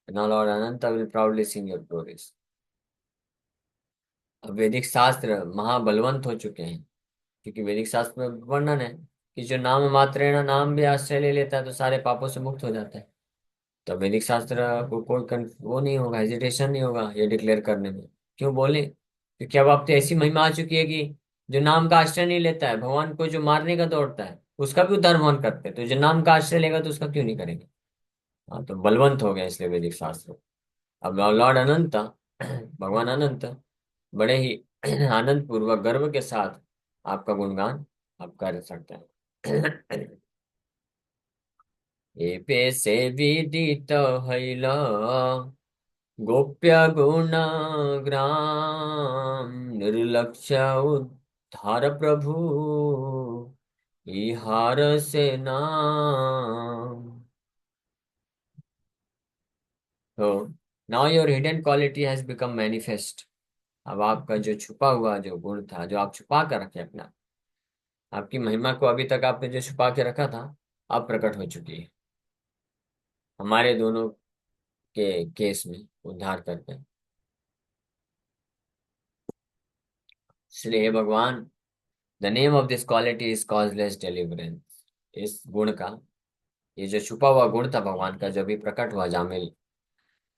now Lord Ananta will proudly sing your glories। अब वैदिक शास्त्र महाबलवंत हो चुके हैं, क्योंकि वैदिक शास्त्र में वर्णन है कि जो नाम मात्रेण नाम भी आश्रय ले लेता है तो सारे पापों से मुक्त हो जाता है। तो वैदिक शास्त्र को कोई वो नहीं होगा, हेजिटेशन नहीं होगा ये डिक्लेयर करने में। क्यों बोले? क्योंकि अब आप तो ऐसी महिमा आ चुकी है कि जो नाम का आश्रय नहीं लेता है, भगवान को जो मारने का दौड़ता है, उसका भी उद्धार भगवान करते हैं। तो जो नाम का आश्रय लेगा तो उसका क्यों नहीं करेंगे? हाँ, तो बलवंत हो गया इसलिए वैदिक शास्त्र। अब लॉर्ड अनंत, भगवान अनंत बड़े ही आनंद पूर्वक गर्व के साथ आपका गुणगान आप कर सकते हैं। एपे से विदित हैला गोप्य गुण ग्राम निर्लक्ष्य उद्धार प्रभु इहार से नाम। तो now your hidden quality has become manifest. अब आपका जो छुपा हुआ जो गुण था, जो आप छुपा कर रखे अपना, आपकी महिमा को अभी तक आपने जो छुपा के रखा था, अब प्रकट हो चुकी है हमारे दोनों के केस में उद्धार करके। इसलिए हे भगवान, the name of this quality is causeless deliverance. इस गुण का, ये जो छुपा हुआ गुण था भगवान का, जो भी प्रकट हुआ जामिल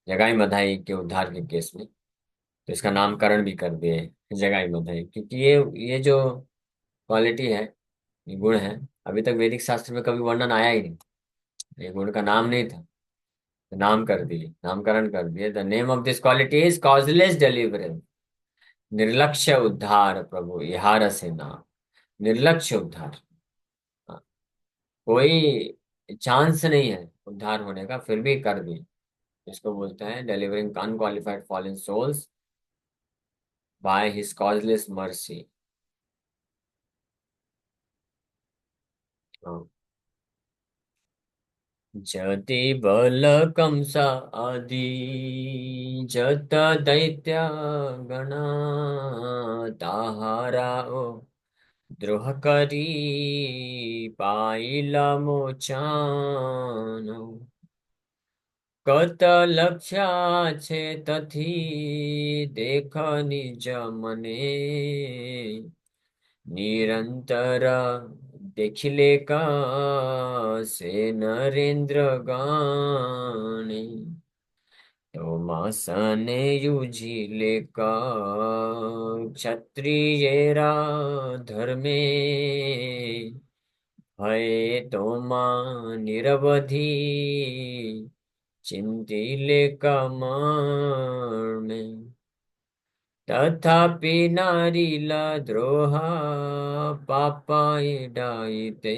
जगाई मधाई के उद्धार के केस में, तो इसका नामकरण भी कर दिए जगाई मधाई। क्योंकि ये जो क्वालिटी है, ये गुण है, अभी तक वैदिक शास्त्र में कभी वर्णन आया ही नहीं। ये गुण का नाम नहीं था, तो नाम कर दिए, नामकरण कर दिए। The name of this quality is causeless deliverance, निर्लक्ष्य उद्धार प्रभु इहार से नाम। निर्लक्ष्य उद्धार, हाँ, कोई चांस नहीं है उद्धार होने का, फिर भी कर दी। इसको बोलते हैं delivering unqualified fallen souls by his causeless mercy. जति बल कंसा आदि जत दैत्य गणा ताहारा ओ द्रोह करी पाइला मोचान। कत लक्ष्या छे तथी देख निज मने निरंतर देखिले का से नरेंद्र गाने। तो मासने युझिले का क्षत्रियेरा धर्मे भय तो मां निरवधि चिंतिले का मर्मे। तथापि नारीला द्रोहा पापायिडायिते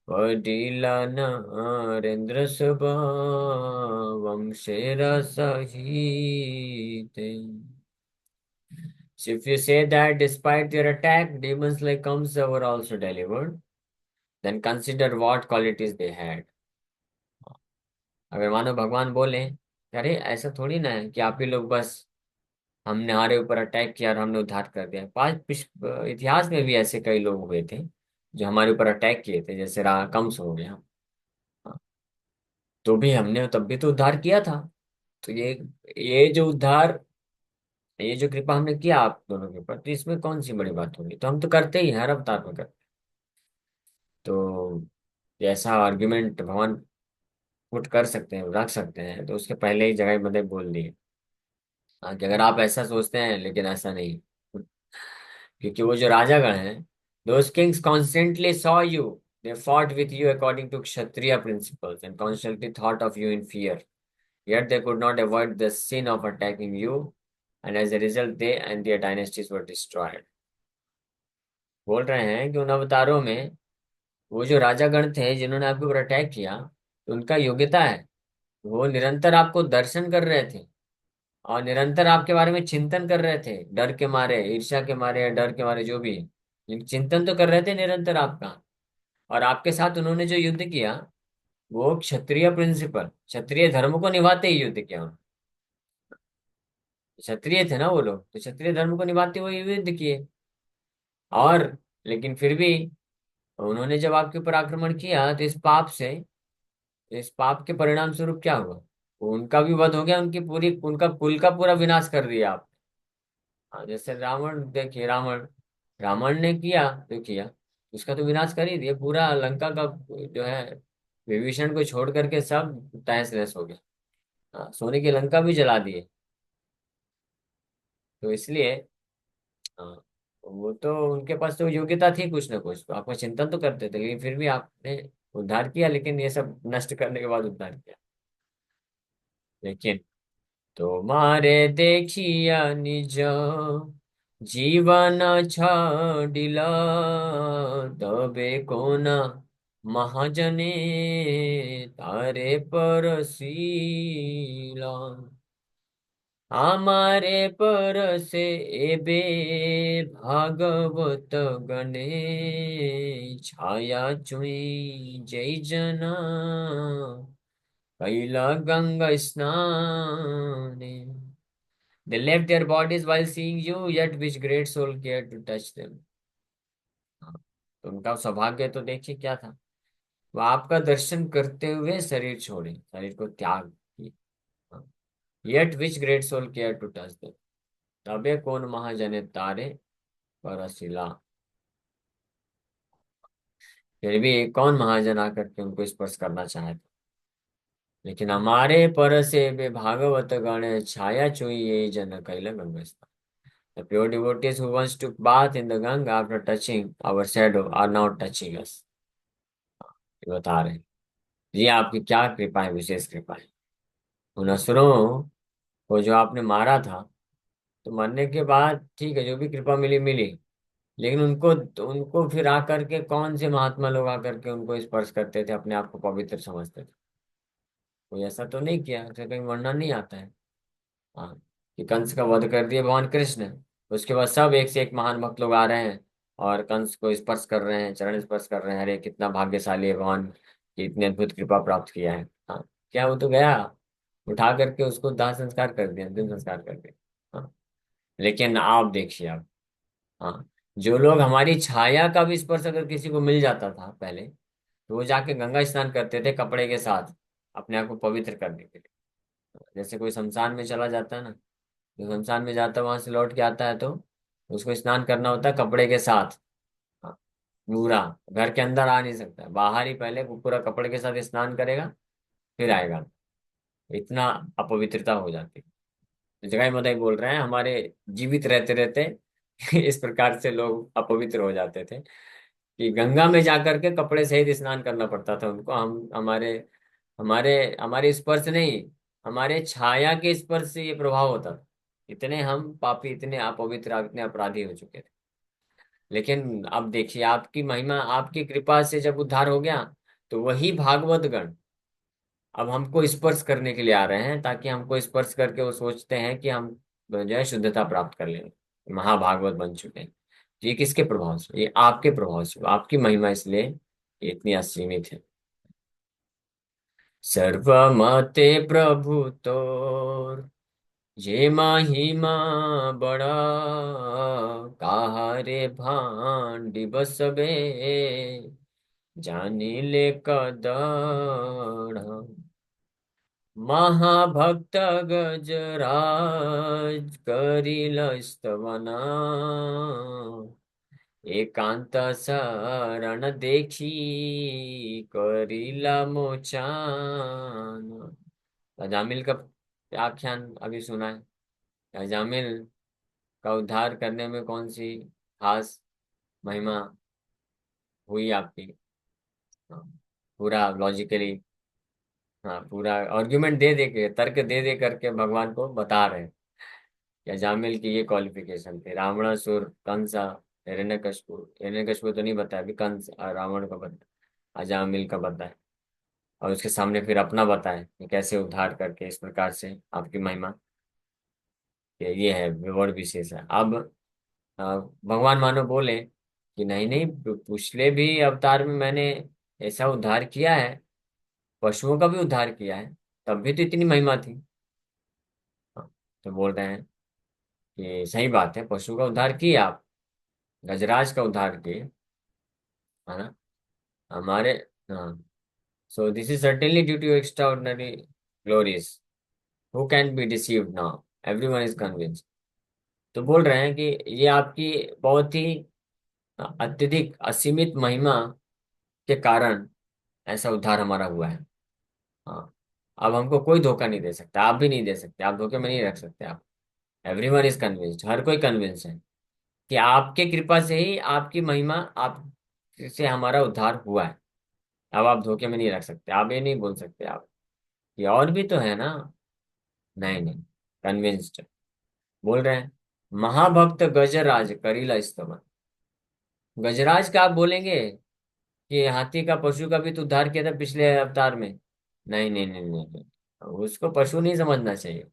वडिला नरेंद्र सभा वंशेर सहिते। So if you say that despite their attack, demons like Kamsa were also delivered, then consider what qualities they had. अगर मानो भगवान बोले, अरे ऐसा थोड़ी ना है कि आप ही लोग बस हमने हमारे ऊपर अटैक किया और हमने उद्धार कर दिया। इतिहास में भी ऐसे कई लोग हुए थे जो हमारे ऊपर अटैक किए थे, जैसे कंस हो गया। हाँ, तो भी हमने तब भी तो उद्धार किया था। तो ये जो उद्धार, ये जो कृपा हमने किया आप दोनों के ऊपर, तो इसमें कौन सी बड़ी बात होगी? तो हम तो करते ही हैं, हर अवतार में करते। तो ऐसा आर्ग्यूमेंट भगवान पुट कर सकते हैं, रख सकते हैं, तो उसके पहले ही जगह बंदे बोल दिए। हाँ, कि अगर आप ऐसा सोचते हैं, लेकिन ऐसा नहीं। क्योंकि वो जो राजागण हैं, those kings constantly saw you, they fought with you according to Kshatriya principles and constantly thought of you in fear, yet they could not avoid the sin of attacking you, and as a result they and their dynasties were destroyed। बोल रहे हैं कि उन अवतारों में वो जो राजागण थे जिन्होंने आपके ऊपर अटैक किया, तो उनका योग्यता है, वो निरंतर आपको दर्शन कर रहे थे और निरंतर आपके बारे में चिंतन कर रहे थे, डर के मारे, ईर्ष्या के मारे या डर के मारे, जो भी है, लेकिन चिंतन तो कर रहे थे निरंतर आपका। और आपके साथ उन्होंने जो युद्ध किया, वो क्षत्रिय प्रिंसिपल, क्षत्रिय धर्म को निभाते ही युद्ध किया उन्होंने। क्षत्रिय थे ना वो लोग, तो क्षत्रिय धर्म को निभाते हुए युद्ध किए। और लेकिन फिर भी उन्होंने जब आपके ऊपर आक्रमण किया, तो इस पाप के परिणाम स्वरूप क्या हुआ? उनका भी वध हो गया, उनकी पूरी, उनका कुल का पूरा विनाश कर दिया आप। हाँ, जैसे रावण, देखिए रावण, रावण ने किया जो किया, उसका तो विनाश कर ही दिया, पूरा लंका का जो है विभीषण को छोड़ करके सब तहस नहस हो गया। हाँ, सोने की लंका भी जला दिए। तो इसलिए हाँ, वो तो उनके पास तो योग्यता थी कुछ ना कुछ, तो आपका चिंतन तो करते थे, लेकिन फिर भी आपने उद्धार किया, लेकिन ये सब नष्ट करने के बाद उद्धार किया। लेकिन तुम्हारे देखिया निज जीवन छाडिला, तबे कोन महाजने तारे परसीला। हमारे परसे एबे भागवत गणे, छाया चुई जय जना कैला गंगा स्नान। They left their bodies while seeing you, yet which great soul cared to touch them? हाँ, तो उनका सौभाग्य तो देखिए क्या था। वो आपका दर्शन करते हुए शरीर छोड़े, शरीर को त्याग किए। हाँ, yet which great soul cared to touch them? तबे कौन महाजने तारे परशिला। फिर भी कौन महाजन आकर के उनको स्पर्श करना चाहे। लेकिन हमारे पर से वे भागवत गण, छाया चुई ये जन कैल Ganga. The pure devotees who once took bath in the Ganga after touching our shadow are now touching us। ये बता रहे हैं, ये आपकी क्या कृपा है, विशेष कृपा है। उन असुरों को जो आपने मारा था, तो मरने के बाद ठीक है, जो भी कृपा मिली मिली, लेकिन उनको उनको फिर आकर के कौन से महात्मा लोग आकर के उनको स्पर्श करते थे, अपने आप को पवित्र समझते थे। कोई ऐसा तो नहीं किया, ऐसा कहीं वर्णन नहीं आता है। हाँ, कि कंस का वध कर दिया भगवान कृष्ण, उसके बाद सब एक से एक महान भक्त लोग आ रहे हैं और कंस को स्पर्श कर रहे हैं, चरण स्पर्श कर रहे हैं। अरे कितना भाग्यशाली है भगवान कि इतनी अद्भुत कृपा प्राप्त किया है। हाँ, क्या वो तो गया, उठा करके उसको दाह संस्कार कर दिया, अंतिम संस्कार कर दिया। हाँ, लेकिन आप देखिए आप, हाँ, जो लोग हमारी छाया का भी स्पर्श अगर किसी को मिल जाता था पहले, तो वो जाके गंगा स्नान करते थे कपड़े के साथ, अपने आप को पवित्र करने के लिए। जैसे कोई शमशान में चला जाता है ना, जो शमशान में जाता है वहां से लौट के आता है, तो उसको स्नान करना होता है कपड़े के साथ। हाँ, पूरा घर के अंदर आ नहीं सकता, बाहर ही पहले वो पूरा कपड़े के साथ स्नान करेगा, फिर आएगा। इतना अपवित्रता हो जाती है। तो जगह मदाई बोल रहे हैं, हमारे जीवित रहते रहते इस प्रकार से लोग अपवित्र हो जाते थे कि गंगा में जाकर के कपड़े सहित स्नान करना पड़ता था उनको। हम हमारे हमारे हमारे स्पर्श नहीं, हमारे छाया के स्पर्श से ये प्रभाव होता था। इतने हम पापी, इतने अपवित्र, इतने अपराधी हो चुके थे। लेकिन अब देखिए आपकी महिमा, आपकी कृपा से जब उद्धार हो गया, तो वही भागवत गण अब हमको स्पर्श करने के लिए आ रहे हैं, ताकि हमको स्पर्श करके वो सोचते हैं कि हम जो है शुद्धता प्राप्त कर लें, महाभागवत बन चुके हैं। ये किसके प्रभाव से? ये आपके प्रभाव से, आपकी महिमा, इसलिए ये इतनी असीमित है। सर्वमते प्रभु तोर ये महिमा बड़ा, काहारे भांडी बसबे जानी ले कदड़। महाभक्त गजराज करिल स्तवना, एकांत शरण देखी करिला मोचान। अजामिल का आख्यान अभी सुना है। अजामिल का उद्धार करने में कौन सी खास महिमा हुई आपकी? हाँ, पूरा लॉजिकली, हाँ, पूरा आर्ग्यूमेंट दे दे के, तर्क दे दे करके भगवान को बता रहे हैं कि अजामिल की ये क्वालिफिकेशन थे। रावणासुर, कंस, हिरण्यकशिपु, हिरण्यकशिपु तो नहीं बताया अभी, कंस और रावण का बताया, अजामिल का बताया, और उसके सामने फिर अपना बताया कि कैसे उद्धार करके इस प्रकार से आपकी महिमा, ये है विवरण विशेष है। अब भगवान मानो बोले कि नहीं नहीं, पिछले भी अवतार में मैंने ऐसा उद्धार किया है, पशुओं का भी उद्धार किया है, तब भी तो इतनी महिमा थी। हाँ, तो बोल रहे हैं कि सही बात है, पशु का उद्धार किए आप, गजराज का उद्धार किए, है ना, हमारे। हाँ, so this is certainly due to extraordinary glories, who can be deceived now, everyone is convinced. तो बोल रहे हैं कि ये आपकी बहुत ही अत्यधिक असीमित महिमा के कारण ऐसा उद्धार हमारा हुआ है। हाँ। अब हमको कोई धोखा नहीं दे सकता, आप भी नहीं दे सकते, आप धोखे में नहीं रख सकते आप। एवरीवन इज कन्विंस्ड, हर कोई कन्विंस है कि आपके कृपा से ही, आपकी महिमा, आप से हमारा उद्धार हुआ है। अब आप धोखे में नहीं रख सकते, आप ये नहीं बोल सकते आप ये और भी तो है ना। नहीं नहीं, कन्विंस्ड बोल रहे हैं। महाभक्त गजराज करीला स्तवन। गजराज का आप बोलेंगे कि हाथी का, पशु का भी तो उद्धार किया था पिछले अवतार में। नहीं नहीं नहीं नहीं, नहीं। उसको पशु नहीं समझना चाहिए,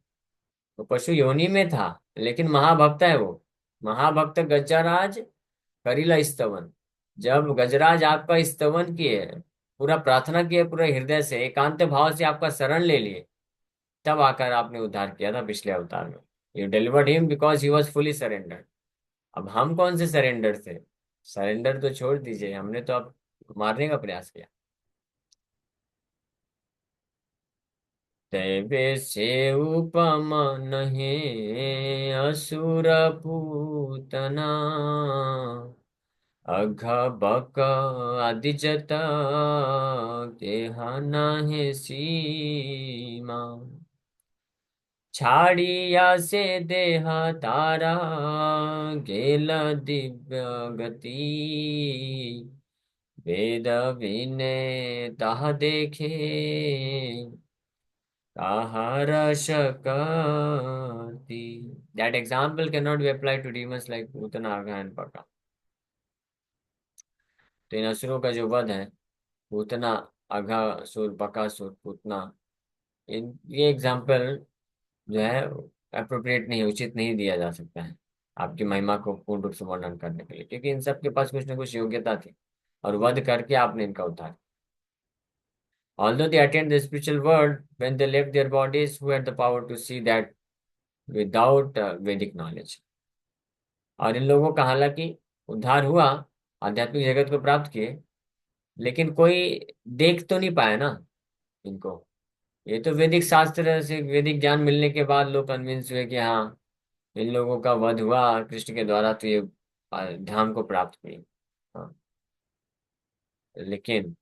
वो पशु योनि में था, लेकिन महाभक्त है वो। महाभक्त गजराज करीला स्तवन। जब गजराज आपका स्तवन किए, पूरा प्रार्थना किए, पूरे हृदय से एकांत भाव से आपका शरण ले लिए, तब आकर आपने उद्धार किया था पिछले अवतार में। You delivered him because he was fully surrendered. अब हम कौन से सरेंडर थे? सरेंडर तो छोड़ दीजिए, हमने तो अब मारने का प्रयास किया। तैबे से उपम नहीं असुर पूतना, अघ बक आदि जता देहा है सीमा। छाड़िया से देहा तारा गेल दिव्य गति, वेद विनय ताह देखे ताहार शकति। That example cannot be applied to demons like Putana, Agha and Paka. तो इन असुरों का जो वध है, पूतना, अघासुर, बकासुर, पूतना, इन ये एग्जाम्पल जो है अप्रोप्रिएट नहीं, उचित नहीं दिया जा सकता है आपकी महिमा को पूर्ण रूप से वर्णन करने के लिए, क्योंकि इन सब के पास कुछ न कुछ योग्यता थी और वध करके आपने इनका उद्धार। Although they attained the spiritual world, when they left their bodies, who had the power to see that without Vedic knowledge? और इन लोगों का हालांकि उद्धार हुआ, आध्यात्मिक जगत को प्राप्त किए, लेकिन कोई देख तो नहीं पाया ना इनको। ये तो वैदिक शास्त्र से, वैदिक ज्ञान मिलने के बाद लोग कन्विंस हुए कि हाँ, इन लोगों का वध हुआ कृष्ण के द्वारा, तो ये धाम को प्राप्त हुई। हाँ, लेकिन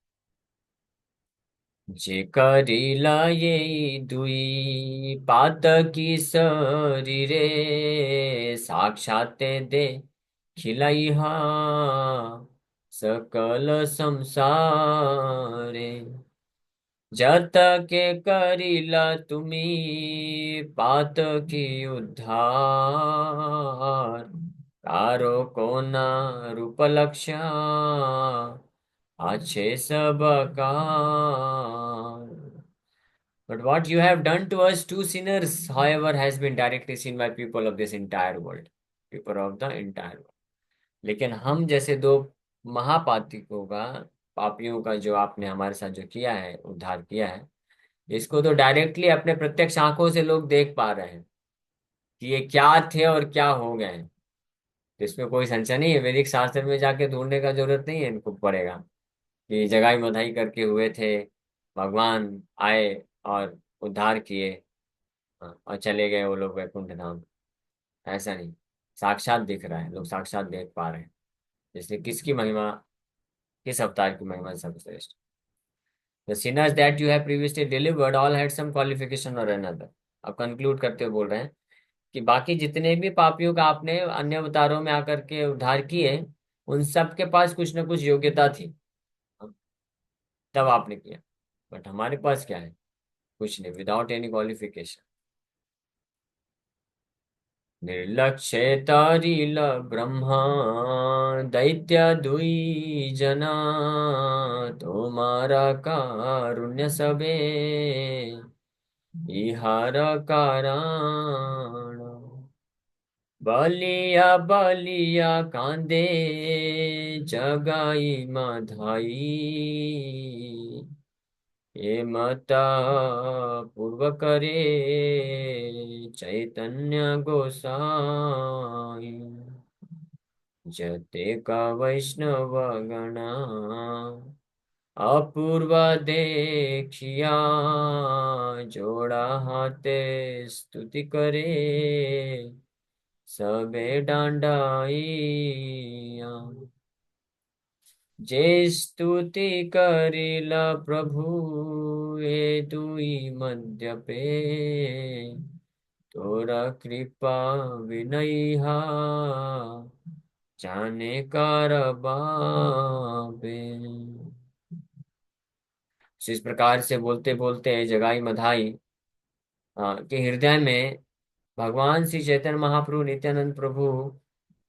जे करीला ये दुई पात की शरीरे, साक्षात दे खिलाई हा सकल संसारे। जत के करीला तुम्ही पात की उद्धार, तारो को ना रूप लक्ष्या अच्छे सब car. But what you have done to us two sinners, however, has been directly seen by people of this entire world, people of the entire world. लेकिन हम जैसे दो महापातिकों का, पापियों का जो आपने हमारे साथ जो किया है, उद्धार किया है, इसको तो डायरेक्टली अपने प्रत्यक्ष आंखों से लोग देख पा रहे हैं कि ये क्या थे और क्या हो गए हैं। तो इसमें कोई संशय नहीं है, वैदिक शास्त्र में जाके ढूंढने का जरूरत नहीं है इनको पड़ेगा कि जगाई मधाई करके हुए थे, भगवान आए और उद्धार किए, हाँ, और चले गए वो लोग वैकुंठ धाम। ऐसा नहीं, साक्षात दिख रहा है, लोग साक्षात देख पा रहे हैं। इसलिए किसकी महिमा, किस अवतार की महिमा सर्वश्रेष्ठ? The sinners that you have previously delivered all had some qualification or another। अब कंक्लूड करते हुए बोल रहे हैं कि बाकी जितने भी पापियों का आपने अन्य अवतारों में आकर के उद्धार किए, उन सब के पास कुछ न कुछ योग्यता थी, तब आपने किया। बट हमारे पास क्या है? कुछ नहीं, विदाउट एनी क्वालिफिकेशन। निर्लक्ष्य तारिल ब्रह्मा दैत्य दुई जना, तुम्हारा कारुण्य सबे इहार कारण। बलिया बलिया कांदे जगाई माधाई, ये मता पूर्व करे चैतन्य गोसाई। जते का वैष्णव गणा अपूर्व देखिया, जोड़ा हाथे स्तुति करे सबे डांडाइया। जे स्तुति करिला प्रभु ए दुई मध्यपे, तोरा कृपा विनैहा जाने कर बाबे। इस प्रकार से बोलते बोलते जगाई मधाई के हृदय में भगवान श्री चैतन्य महाप्रभु नित्यानंद प्रभु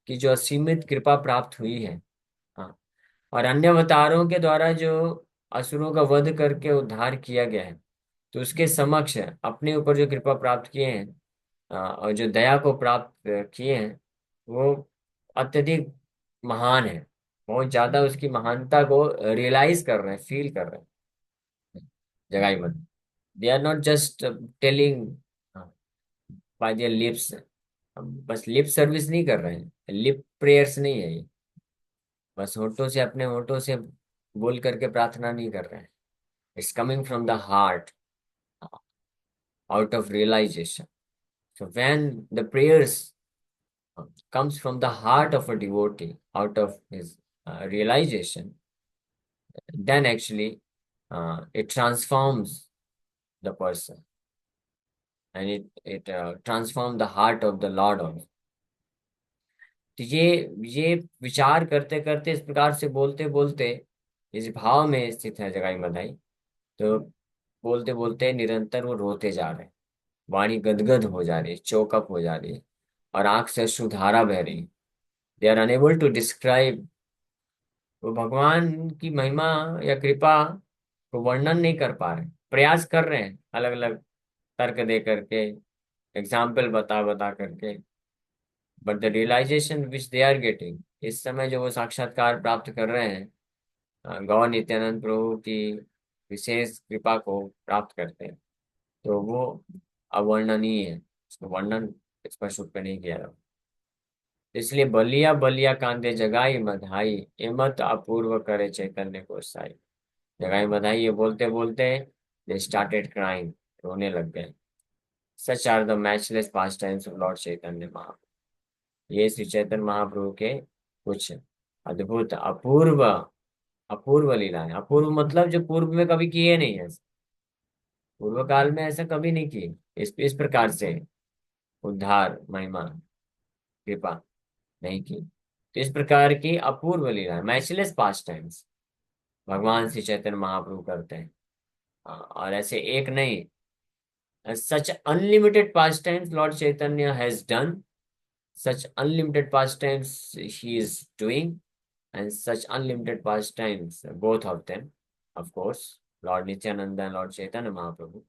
की जो असीमित कृपा प्राप्त हुई है। हाँ, और अन्य अवतारों के द्वारा जो असुरों का वध करके उद्धार किया गया है, तो उसके समक्ष अपने ऊपर जो कृपा प्राप्त किए हैं, और जो दया को प्राप्त किए हैं, वो अत्यधिक महान है। बहुत ज्यादा उसकी महानता को रियलाइज कर रहे हैं, फील कर रहे हैं जगाई मत। They are not just telling by their lips. बस लिप सर्विस नहीं कर रहे हैं, लिप प्रेयर्स नहीं है ये। बस होठों से, अपने होठों से बोल करके प्रार्थना नहीं कर रहे हैं। It's coming from the heart, out of realization. So when the prayers comes from the heart of a devotee, out of his realization, then actually it transforms the person, and it transforms the heart of the Lord also. तो ये विचार करते करते, इस प्रकार से बोलते बोलते, इस भाव में स्थित है जगाई मधाई। तो बोलते बोलते निरंतर वो रोते जा रहे हैं, वाणी गदगद हो जा रही है, चौकअप हो जा रही है, और आंख से अश्रुधारा बह रही है। They are unable to describe. वो भगवान की महिमा या कृपा को वर्णन नहीं कर पा रहे, प्रयास कर रहे हैं अलग अलग तर्क दे करके, एग्जाम्पल बता बता करके। But the realization which they are getting, इस समय जो वो साक्षात्कार प्राप्त कर रहे हैं, गौर नित्यानंद प्रभु की विशेष कृपा को प्राप्त करते हैं, तो वो अवर्णनीय है। उसको वर्णन स्पष्ट रूप में नहीं किया जा। इसलिए बलिया बलिया कांदे जगाई मधाई, एमत अपूर्व करे चैतन्य को साई। जगाई मधाई ये बोलते बोलते दे स्टार्टेड क्राइंग, रोने लग गए। Such are the matchless pastimes of lord Chaitanya Mahaprabhu. ये श्री चैतन्य महाप्रभु के कुछ अद्भुत अपूर्व अपूर्व लीलाएं। अपूर्व मतलब जो पूर्व में कभी किए नहीं है, पूर्व काल में ऐसा कभी नहीं किए इस प्रकार से उद्धार महिमा कृपा नहीं की। तो इस प्रकार की अपूर्व लीला, मैचलेस पास टाइम्स भगवान श्री चैतन्य महाप्रभु करते हैं। और ऐसे एक नहीं, such unlimited pastimes lord Chaitanya has done, such unlimited pastimes he is doing, and such unlimited pastimes, both of them, of course, Lord Nityananda and Lord Chaitanya Mahaprabhu,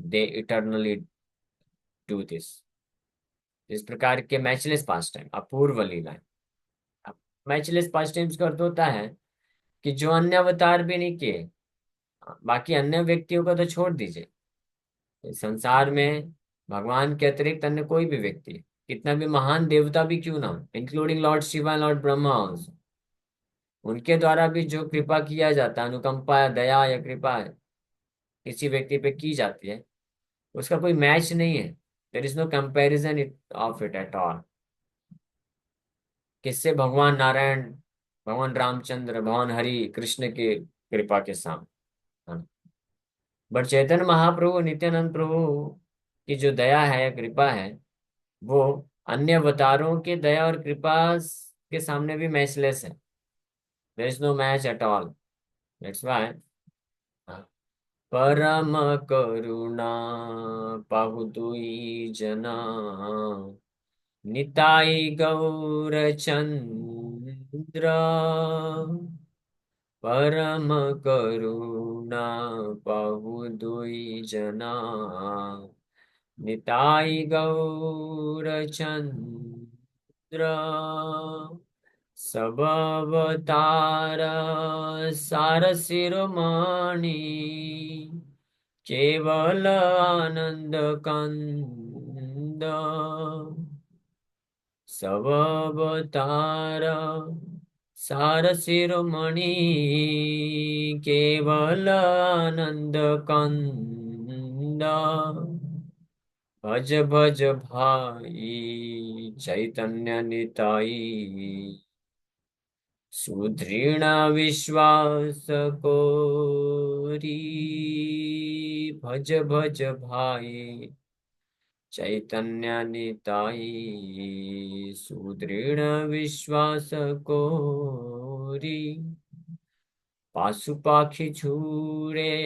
they eternally do this। इस प्रकार के मैचलेस पास टाइम, अपूर्व लीलाएं। मैचलेस पास टाइम्स का अर्थ होता है कि जो अन्य अवतार भी नहीं किए, बाकी अन्य व्यक्तियों का तो छोड़ दीजिए, इस संसार में भगवान के अतिरिक्त अन्य कोई भी व्यक्ति, कितना भी महान देवता भी क्यों ना हो, including Lord Shiva, Lord Brahma also, उनके द्वारा भी जो कृपा किया जाता है, अनुकंपा या दया या कृपा है, किसी व्यक्ति पे की जाती है, उसका कोई मैच नहीं है। There is no comparison it of it at all. किससे? भगवान नारायण, भगवान रामचंद्र, भगवान हरि कृष्ण की कृपा के सामने। बट चैतन्य महाप्रभु नित्यानंद प्रभु की जो दया है, कृपा है, वो अन्य अवतारों के दया और कृपा के सामने भी मैचलेस है। There is no match at all. That's why परम करुणा पाहु दुई जना, निताई गौर चंद्र। परम करुणा पाहु दुई जना, निताई गौर चंद्र। सब अवतार सार शिरोमणि, केवल आनंद कंद। सब अवतार सार शिरोमणि, केवल आनंद कंद। भज भज भाई चैतन्य निताई, सुदृढ़ विश्वास कोरी, भज भज भाई चैतन्य निताई। सुदृढ़ विश्वास कोरी, पाशुपाखी झूरे,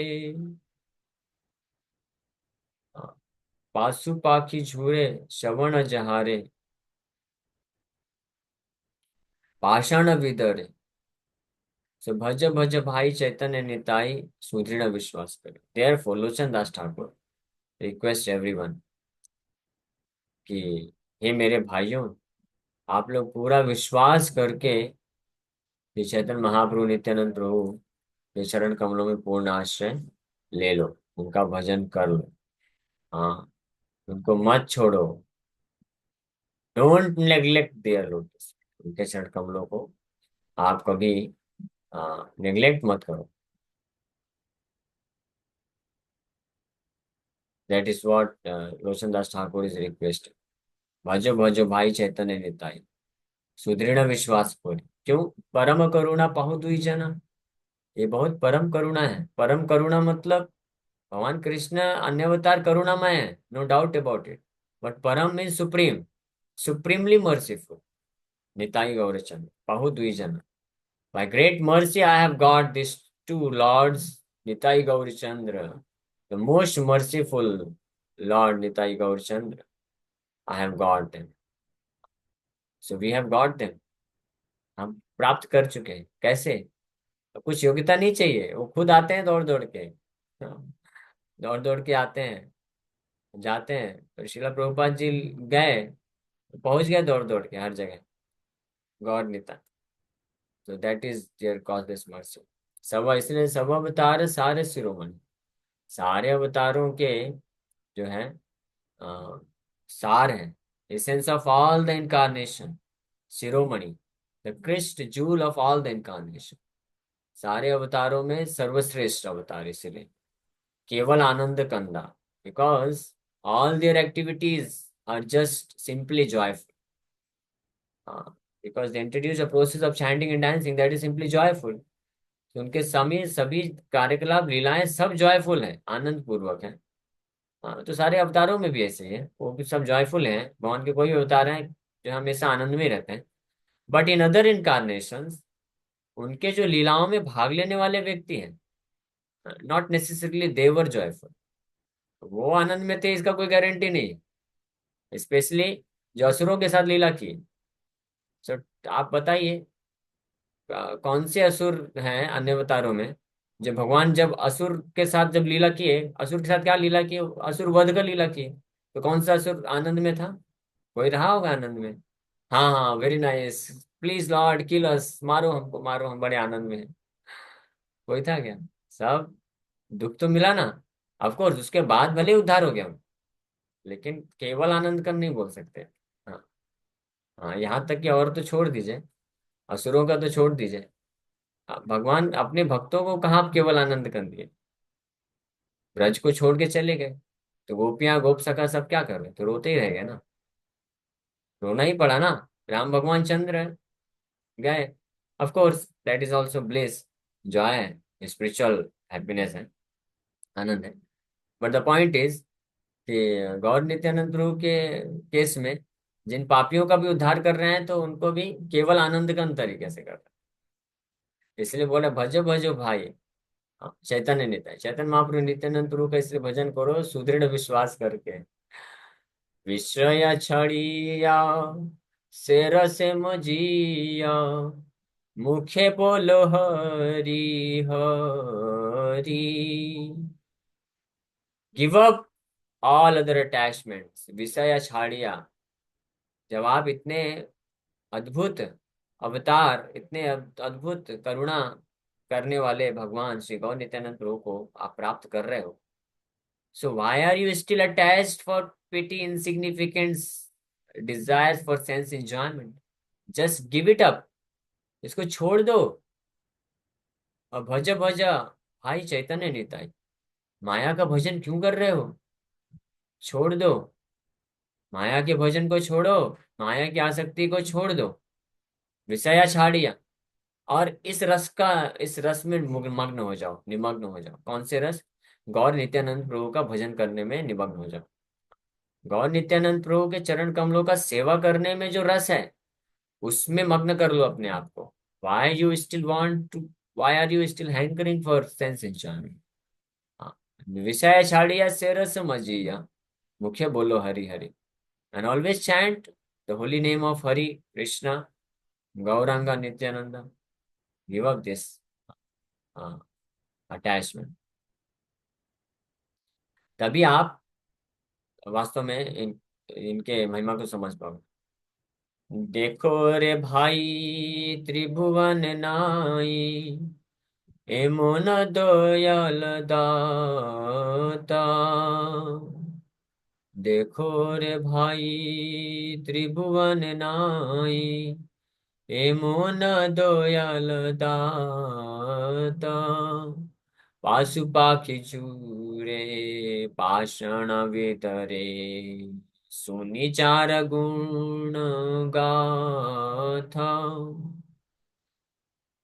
पाशुपाखी झूरे श्रवण जहारे, पाषाण विदरे। सो भज भज भाई चैतन्य निताई, सुदृढ़ विश्वास करे। देयरफॉर लोचन दास ठाकुर रिक्वेस्ट एवरीवन कि हे मेरे भाइयों, आप लोग पूरा विश्वास करके ये चैतन्य महाप्रभु नित्यानंद प्रभु के चरण कमलों में पूर्ण आश्रय ले लो, उनका भजन कर लो। हाँ, उनको मत छोड़ो। डोंट नेग्लेक्ट देयर लोटस, उनके चरण कमलों को आप कभी नेग्लेक्ट मत करो। That is what Roshan Das Thakur is request. भजो भजो भाई चैतन्य निताई, सुदृढ़ विश्वास को। क्यों? परम करुणा पाहु दुई जना। ये बहुत परम करुणा है। परम करुणा मतलब भगवान कृष्ण अन्य अवतार करुणामय है, no doubt about it. But परम mean supreme, supremely merciful. Nitai Gaurachandra पाहु दुई जना। By great mercy I have got this two lords, Nitai Gaurachandra, the most merciful lord Nitai Gaurachandra. I have got them, so we have got them. हम प्राप्त कर चुके हैं। कैसे? तो कुछ योग्यता नहीं चाहिए, वो खुद आते हैं दौड़ दौड़ के। हाँ, दौड़ दौड़ के आते हैं, जाते हैं। तो शिला प्रभुपाद जी गए, पहुंच गए दौड़ दौड़ के हर जगह। गॉड नेता। तो that is their cause this mercy. सब इसलिए सब अवतार सारे शिरोमणि, सारे अवतारों के जो है अ, सार है, essence of all the incarnation, शिरोमणि, the crest jewel of all the incarnation. सारे अवतारों में सर्वश्रेष्ठ अवतार इसलिए केवल आनंद कंदा, because all their activities are just simply joyful. Because they introduce a process of chanting and dancing that is simply joyful. तो उनके समय सभी कार्यकलाप लीलाएं सब जॉयफुल हैं, आनंद पूर्वक हैं। हाँ, तो सारे अवतारों में भी ऐसे ही है, वो भी सब जॉयफुल हैं। भगवान के कोई भी अवतार हैं जो हमेशा आनंद में रहते हैं। बट इन अदर इनकारनेशंस, उनके जो लीलाओं में भाग लेने वाले व्यक्ति हैं, नॉट नेसेसरली देवर जॉयफुल। वो आनंद में थे इसका कोई गारंटी नहीं। स्पेशली जो असुरों के साथ लीला की। सो आप बताइए कौन से असुर हैं अन्य अवतारों में? जब भगवान जब असुर के साथ जब लीला किए, असुर के साथ क्या लीला किए? असुर वध का लीला किए। तो कौन सा असुर आनंद में था? कोई रहा होगा आनंद में? हाँ हाँ, वेरी नाइस, प्लीज लॉर्ड किल अस, मारो हमको मारो, हम बड़े आनंद में हैं। कोई था क्या? सब दुख तो मिला ना। ऑफ कोर्स उसके बाद भले ही उद्धार हो गया हम, लेकिन केवल आनंद का नहीं बोल सकते। हाँ हाँ, यहाँ तक कि और तो छोड़ दीजिए, असुरों का तो छोड़ दीजिए। भगवान अपने भक्तों को कहाँ केवल आनंद कर दिए? ब्रज को छोड़ के चले गए, तो गोपियां गोप सखा सब क्या कर रहे? तो रोते ही रह गए ना, रोना ही पड़ा ना। राम भगवान चंद्र गए। Of course that is also bliss, Joy है, स्पिरिचुअल हैप्पीनेस है, आनंद है। बट द पॉइंट इज कि गौर नित्यानंद प्रभु के केस में जिन पापियों का भी उद्धार कर रहे हैं, तो उनको भी केवल आनंद का तरीके से कर रहे हैं। इसलिए बोले भजो भजो भाई। हाँ, चैतन्य नित्य, चैतन्य महाप्रभु नित्यानंद प्रभु का इसलिए भजन करो सुदृढ़ विश्वास करके। विषय छड़िया शेर से मजिया, मुखे बोलो Hari Hari. Give up all other attachments, विषय छाड़िया। जब आप इतने अद्भुत अवतार, इतने अद्भुत करुणा करने वाले भगवान श्री गौर नित्यानंद प्रभु को आप प्राप्त कर रहे हो, so why are you still attached for petty insignificant desires for sense enjoyment? Just give it up, इसको छोड़ दो। और भज भज भाई चैतन्य निताई, माया का भजन क्यों कर रहे हो? छोड़ दो, माया के भजन को छोड़ो, माया की आसक्ति को छोड़ दो। विषया छाड़िया, और इस रस में मग्न हो जाओ, निमग्न हो जाओ। कौन से रस? गौर नित्यानंद प्रभु का भजन करने में निमग्न हो जाओ। गौर नित्यानंद प्रभु के चरण कमलों का सेवा करने में जो रस है, उसमें मग्न कर लो अपने आप को। Why you still want to, why are you still hankering for sense enjoyment? हाँ, विषय छाड़िया से रस मजिया, मुख्य बोलो Hari Hari. And always chant the holy name of Hari Krishna Gauranga Nityananda. Give up this attachment, तभी आप वास्तव में इनके महिमा को समझ पाओगे। देखो रे भाई त्रिभुवन नाई, ए मोन दयाल दाता। देखो रे भाई त्रिभुवन नाई, ए मोन दयाल दाता। पाशु पाखी चूरे पाषाण वितरे, सुनि चार गुण गाथा।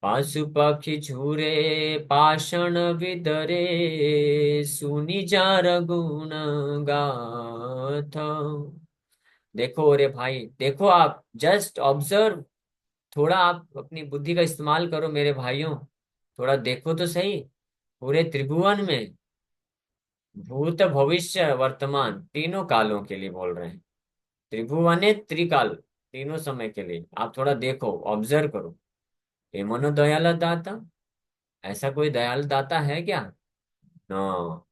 पाशु पक्षी छूरे पाषाण वितरे, सुनि चार गुण गाथा। देखो रे भाई, देखो, आप जस्ट ऑब्जर्व, थोड़ा आप अपनी बुद्धि का इस्तेमाल करो मेरे भाइयों। थोड़ा देखो तो सही, पूरे त्रिभुवन में, भूत भविष्य वर्तमान तीनों कालों के लिए बोल रहे हैं। त्रिभुवने त्रिकाल, तीनों समय के लिए आप थोड़ा देखो, ऑब्जर्व करो। ये मनो दयाल दाता, ऐसा कोई दयाल दाता है क्या? नो।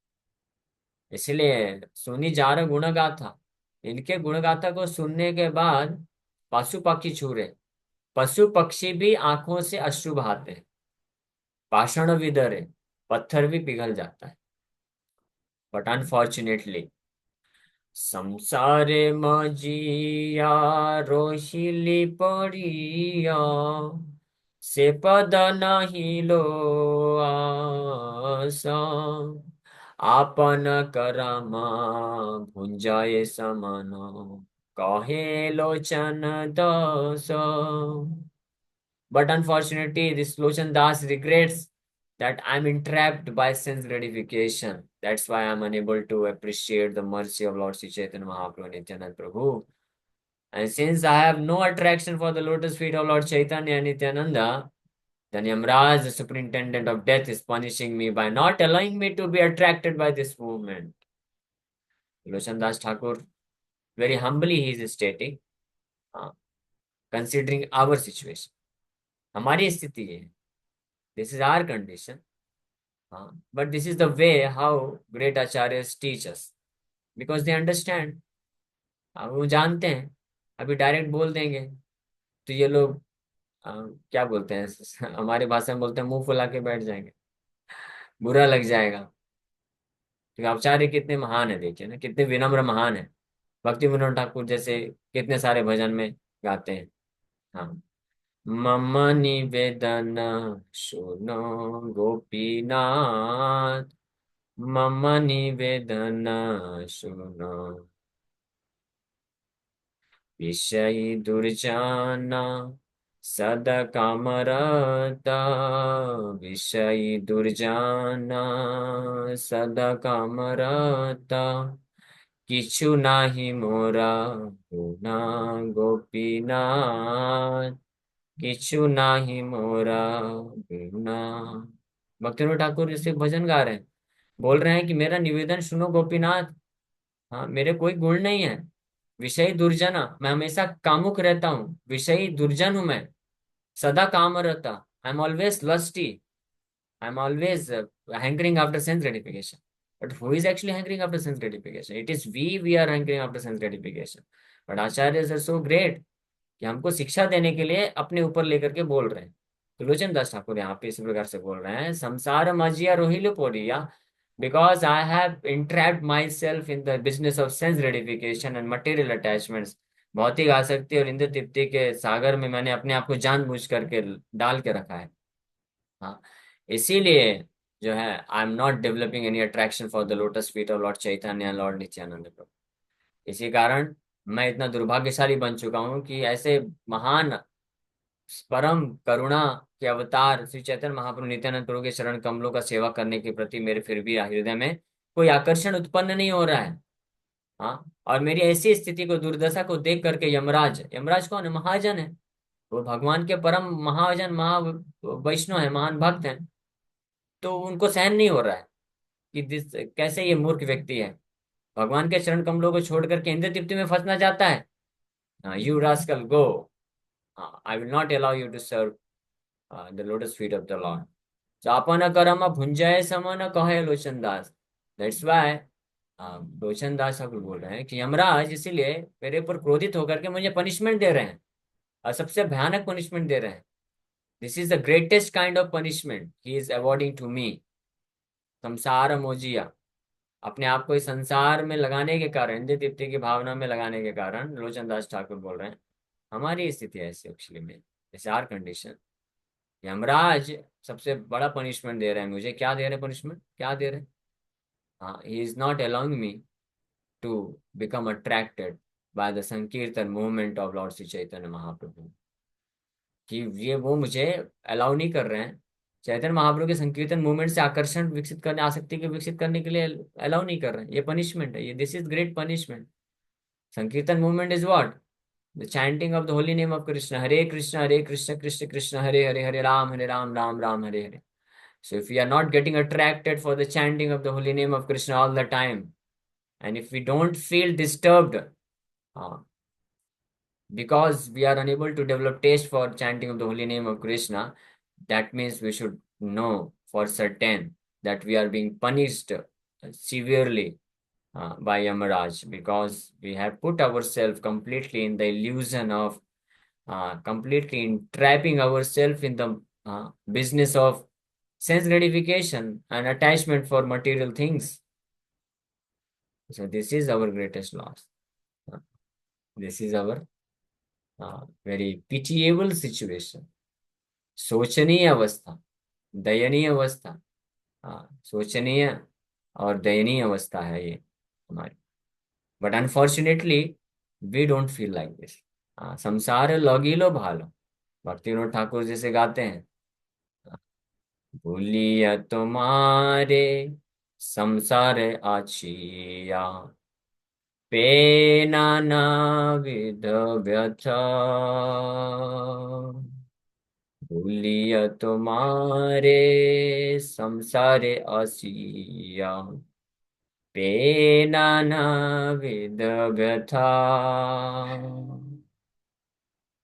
इसलिए सुनी जा रहा गुण गाथा, इनके गुण गाथा को सुनने के बाद पशु पक्षी छू रहे, पशु पक्षी भी आंखों से अश्रु बहाते हैं। पाषाण विदरे, पत्थर भी पिघल जाता है। बट अनफॉर्चुनेटली संसारे मजिया रोहिली पड़िया, से पद नहीं लो आसा। आपन करमा भुंजाए समन, कहे लोचन दस। But unfortunately, this Lochan Das regrets that I'm entrapped by sense gratification. That's why I'm unable to appreciate the mercy of Lord Sri Chaitanya Mahaprabhu Nityanand Prabhu. And since I have no attraction for the lotus feet of Lord Chaitanya and Nityananda, then Yamraj, the superintendent of death, is punishing me by not allowing me to be attracted by this movement. Lochan Das Thakur, very humbly, he is stating, uh, considering our situation. हमारी स्थिति है, this is our condition. But this is the way how great acharyas teach us, because they understand. वो जानते हैं, अभी डायरेक्ट बोल देंगे तो ये लोग क्या बोलते हैं हमारी भाषा में बोलते हैं, मुंह फुला के बैठ जाएंगे, बुरा लग जाएगा। तो आचार्य कितने महान है, देखिए ना, कितने विनम्र महान है। भक्ति विनोद ठाकुर जैसे कितने सारे भजन में गाते हैं। हाँ, मम निवेदन सुनो गोपीनाथ, मम निवेदन सुनो, विषयी दुर्जाना सदा कामरता। विषयी दुर्जाना सदा कामरता, किछु नाही मोरा गुना गोपीनाथ, किछु नाही मोरा गुना। भक्तिविनोद ठाकुर इसे भजन गा रहे हैं, बोल रहे हैं कि मेरा निवेदन सुनो गोपीनाथ। हाँ, मेरे कोई गुण नहीं है। विषयी दुर्जना, मैं हमेशा कामुक रहता हूँ, विषयी दुर्जन हूं मैं, सदा काम रहता। I am always lusty, I am always hankering after sense gratification. But who is actually hankering after sense gratification? It is we are hankering after sense gratification. But acharyas are so great कि हमको शिक्षा देने के लिए अपने ऊपर लेकर के बोल रहे हैं। तो लोचन दास ठाकुर यहाँ पे इस प्रकार से बोल रहे हैं, संसार मजिया रोहिलो पोरिया, because I have entrapped myself in the business of sense gratification and material attachments. भौतिक आसक्ति और इंद्र तृप्ति के सागर में मैंने अपने आप को जानबूझ करके डाल के रखा है। हाँ, इसीलिए जो है, I am not developing any attraction for the lotus feet of lord Chaitanya, lord Nityananda Prabhu. इसी कारण मैं इतना दुर्भाग्यशाली बन चुका हूँ कि ऐसे महान परम करुणा के अवतार श्री चैतन्य महाप्रभु नित्यानंद प्रभु के चरण कमलों का सेवा करने के प्रति मेरे फिर भी हृदय में कोई आकर्षण उत्पन्न नहीं हो रहा है। हाँ, और मेरी ऐसी स्थिति को, दुर्दशा को देख करके यमराज, यमराज कौन है? महाजन है। वो भगवान के परम महाजन, महा वैष्णव है, महान भक्त हैं। तो उनको सहन नहीं हो रहा है कि कैसे ये मूर्ख व्यक्ति है, भगवान के चरण कमलों को छोड़ करके इंद्र तृप्ति में फंसना चाहता है। You rascal go, I will not allow you to serve the lotus feet of the lord. चापन करम भुंजाए समन कहे लोचन दास। दैट्स वाई लोचन दास ठाकुर बोल रहे हैं कि यमराज इसीलिए मेरे ऊपर क्रोधित होकर के मुझे पनिशमेंट दे रहे हैं, और सबसे भयानक पनिशमेंट दे रहे हैं। This is the greatest kind of punishment he is awarding to me. संसार मोजिया, अपने आप को इस संसार में लगाने के कारण, इंद्र तृप्ति की भावना में लगाने के कारण लोचन दास ठाकुर बोल रहे हैं हमारी स्थिति ऐसी एक्चुअली में, जैसे आर कंडीशन। यमराज सबसे बड़ा पनिशमेंट दे रहे हैं मुझे। क्या दे रहे हैं पनिशमेंट? क्या दे रहे हैं? हाँ, he is not allowing me to become attracted by the sankirtan movement of Lord Shri Chaitanya Mahaprabhu. कि ये वो मुझे अलाउ नहीं कर रहे हैं, चैतन्य महाप्रभु के संकीर्तन मूवमेंट से आकर्षण विकसित करने, आसक्ति के विकसित करने के लिए अलाउ नहीं कर रहे हैं। ये पनिशमेंट है, ये दिस इज ग्रेट पनिशमेंट। संकीर्तन movement is what? The chanting of the holy name of Krishna, Hare Krishna Krishna Krishna Hare Hare, Hare Ram Ram Ram Hare Hare. So if we are not getting attracted for the chanting of the holy name of Krishna all the time, and if we don't feel disturbed, uh, because we are unable to develop taste for chanting of the holy name of Krishna, that means we should know for certain that we are being punished severely by Yamaraj, because we have put ourselves completely in the illusion of completely entrapping ourselves in the business of sense gratification and attachment for material things. So this is our greatest loss. Uh, This is our very pitiable situation. शोचनीय अवस्था, दयनीय अवस्था, शोचनीय और दयनीय अवस्था है ये हमारी। But unfortunately we don't feel like this. संसार लगीलो भालो, भक्ति विनोद ठाकुर जैसे गाते हैं, भूलिया तुम्हारे संसार आछिया, पे नाना विध व्यथा, भूलिया तुम्हारे संसारे आसिया, पे नाना विध व्यथा।